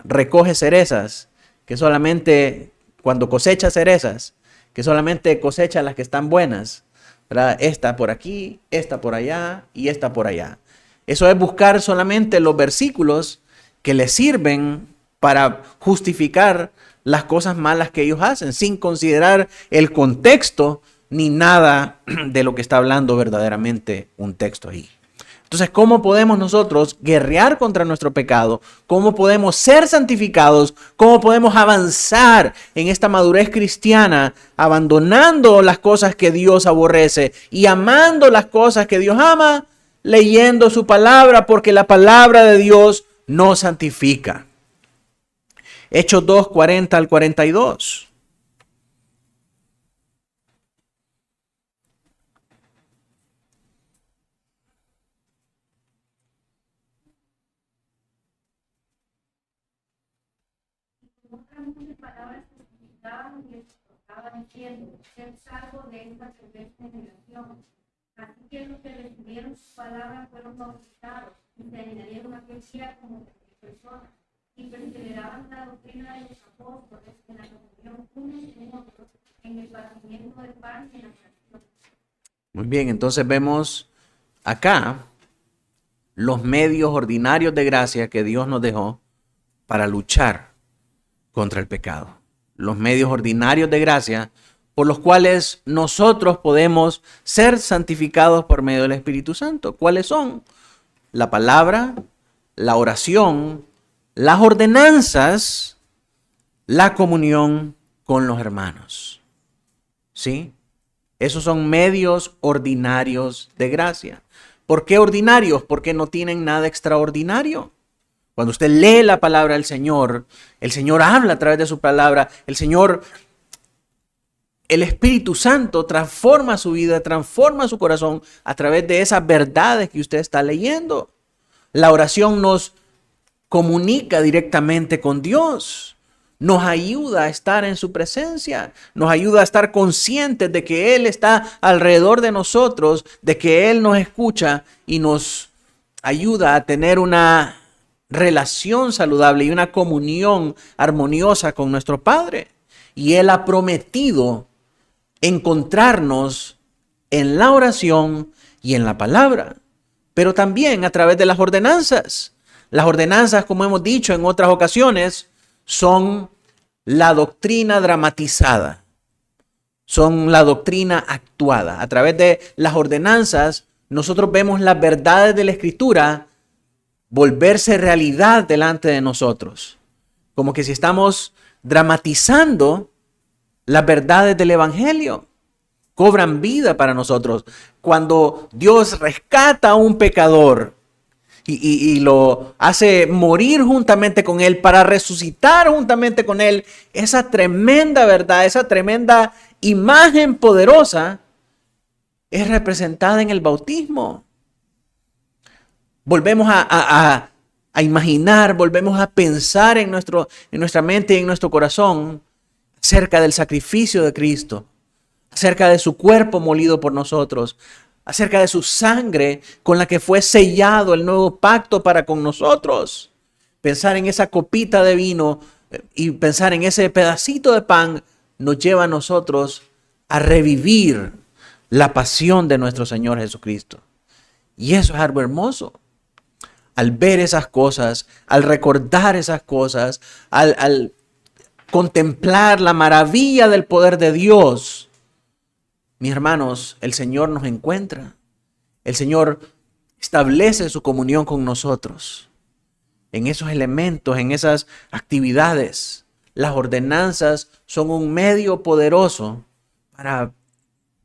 recoge cerezas, que solamente cuando cosecha cerezas, que solamente cosecha las que están buenas, ¿verdad? Esta por aquí, esta por allá y esta por allá. Eso es buscar solamente los versículos que les sirven para justificar las cosas malas que ellos hacen, sin considerar el contexto ni nada de lo que está hablando verdaderamente un texto ahí. Entonces, ¿cómo podemos nosotros guerrear contra nuestro pecado? ¿Cómo podemos ser santificados? ¿Cómo podemos avanzar en esta madurez cristiana, abandonando las cosas que Dios aborrece y amando las cosas que Dios ama? Leyendo su palabra, porque la palabra de Dios nos santifica. Hechos 2, 40 al 42. Muchas palabras que explicaban y exhortaban diciendo, sed salvos de esta perversa generación. Así que los que recibieron su palabra fueron bautizados y se añadieron a aquel día como 3.000 personas. y perseveraban en la doctrina de los apóstoles, en la comunión unos con otros, en el partimiento del pan y en la oración. Muy bien, entonces vemos acá los medios ordinarios de gracia que Dios nos dejó para luchar contra el pecado. Los medios ordinarios de gracia por los cuales nosotros podemos ser santificados por medio del Espíritu Santo. ¿Cuáles son? La palabra, la oración, las ordenanzas, la comunión con los hermanos. ¿Sí? Esos son medios ordinarios de gracia. ¿Por qué ordinarios? Porque no tienen nada extraordinario. Cuando usted lee la palabra del Señor, el Señor habla a través de su palabra, el Espíritu Santo transforma su vida, transforma su corazón a través de esas verdades que usted está leyendo. La oración nos comunica directamente con Dios, nos ayuda a estar en su presencia, nos ayuda a estar conscientes de que Él está alrededor de nosotros, de que Él nos escucha y nos ayuda a tener una relación saludable y una comunión armoniosa con nuestro Padre. Y Él ha prometido encontrarnos en la oración y en la palabra, pero también a través de las ordenanzas. Las ordenanzas, como hemos dicho en otras ocasiones, son la doctrina dramatizada, son la doctrina actuada. A través de las ordenanzas, nosotros vemos las verdades de la Escritura volverse realidad delante de nosotros, como que si estamos dramatizando las verdades del Evangelio, cobran vida para nosotros. Cuando Dios rescata a un pecador y lo hace morir juntamente con Él para resucitar juntamente con Él, esa tremenda verdad, esa tremenda imagen poderosa es representada en el bautismo. Volvemos a imaginar, volvemos a pensar en nuestra mente y en nuestro corazón acerca del sacrificio de Cristo, acerca de su cuerpo molido por nosotros, acerca de su sangre con la que fue sellado el nuevo pacto para con nosotros. Pensar en esa copita de vino y pensar en ese pedacito de pan nos lleva a nosotros a revivir la pasión de nuestro Señor Jesucristo. Y eso es algo hermoso. Al ver esas cosas, al recordar esas cosas, al contemplar la maravilla del poder de Dios, mis hermanos, el Señor nos encuentra. El Señor establece su comunión con nosotros. En esos elementos, en esas actividades, las ordenanzas son un medio poderoso para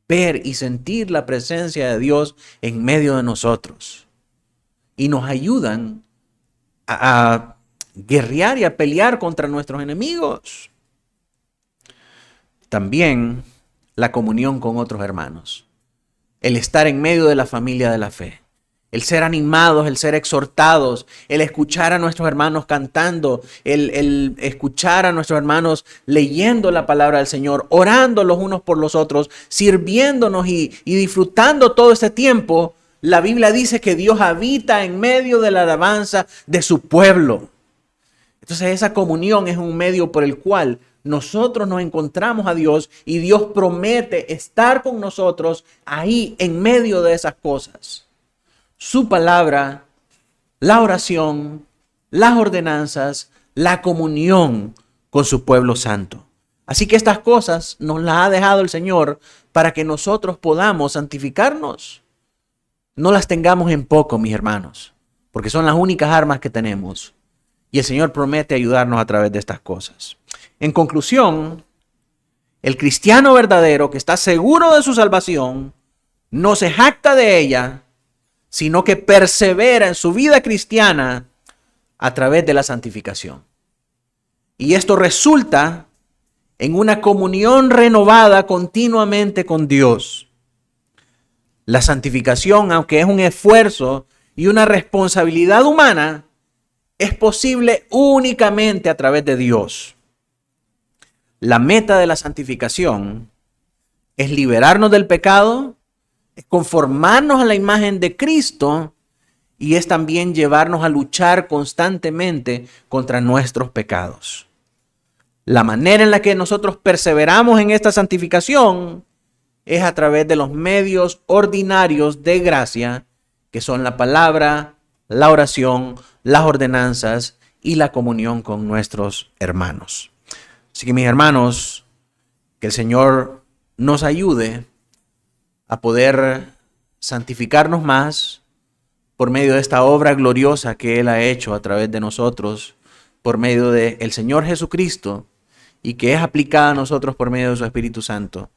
ver y sentir la presencia de Dios en medio de nosotros. Y nos ayudan a guerrear y a pelear contra nuestros enemigos. También la comunión con otros hermanos, el estar en medio de la familia de la fe, el ser animados, el ser exhortados, el escuchar a nuestros hermanos cantando, el escuchar a nuestros hermanos leyendo la palabra del Señor, orando los unos por los otros, sirviéndonos y disfrutando todo este tiempo. La Biblia dice que Dios habita en medio de la alabanza de su pueblo. Entonces esa comunión es un medio por el cual nosotros nos encontramos a Dios y Dios promete estar con nosotros ahí en medio de esas cosas. Su palabra, la oración, las ordenanzas, la comunión con su pueblo santo. Así que estas cosas nos las ha dejado el Señor para que nosotros podamos santificarnos. No las tengamos en poco, mis hermanos, porque son las únicas armas que tenemos. Y el Señor promete ayudarnos a través de estas cosas. En conclusión, el cristiano verdadero que está seguro de su salvación no se jacta de ella, sino que persevera en su vida cristiana a través de la santificación. Y esto resulta en una comunión renovada continuamente con Dios. La santificación, aunque es un esfuerzo y una responsabilidad humana, es posible únicamente a través de Dios. La meta de la santificación es liberarnos del pecado, es conformarnos a la imagen de Cristo y es también llevarnos a luchar constantemente contra nuestros pecados. La manera en la que nosotros perseveramos en esta santificación es a través de los medios ordinarios de gracia, que son la palabra, la oración, las ordenanzas y la comunión con nuestros hermanos. Así que mis hermanos, que el Señor nos ayude a poder santificarnos más por medio de esta obra gloriosa que Él ha hecho a través de nosotros, por medio del Señor Jesucristo, y que es aplicada a nosotros por medio de su Espíritu Santo,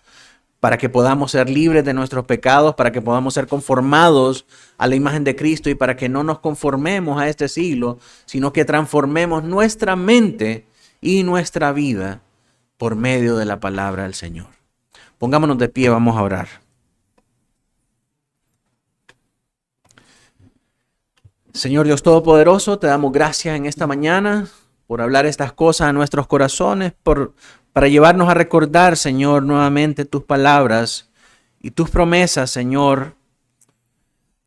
para que podamos ser libres de nuestros pecados, para que podamos ser conformados a la imagen de Cristo y para que no nos conformemos a este siglo, sino que transformemos nuestra mente y nuestra vida por medio de la palabra del Señor. Pongámonos de pie, vamos a orar. Señor Dios Todopoderoso, te damos gracias en esta mañana por hablar estas cosas a nuestros corazones, para llevarnos a recordar, Señor, nuevamente tus palabras y tus promesas, Señor,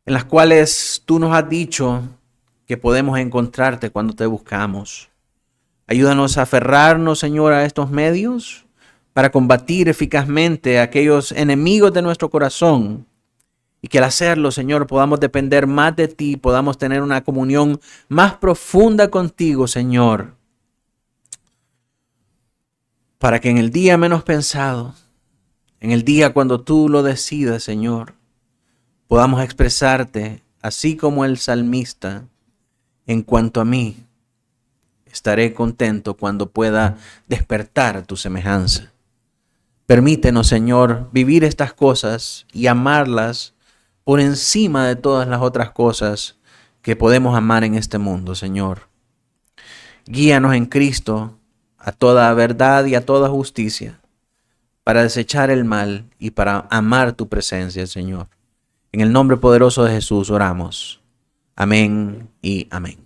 en las cuales tú nos has dicho que podemos encontrarte cuando te buscamos. Ayúdanos a aferrarnos, Señor, a estos medios para combatir eficazmente a aquellos enemigos de nuestro corazón, y que al hacerlo, Señor, podamos depender más de ti, podamos tener una comunión más profunda contigo, Señor, para que en el día menos pensado, en el día cuando tú lo decidas, Señor, podamos expresarte así como el salmista: en cuanto a mí, estaré contento cuando pueda despertar a tu semejanza. Permítenos, Señor, vivir estas cosas y amarlas por encima de todas las otras cosas que podemos amar en este mundo, Señor. Guíanos en Cristo a toda verdad y a toda justicia, para desechar el mal y para amar tu presencia, Señor. En el nombre poderoso de Jesús oramos. Amén y amén.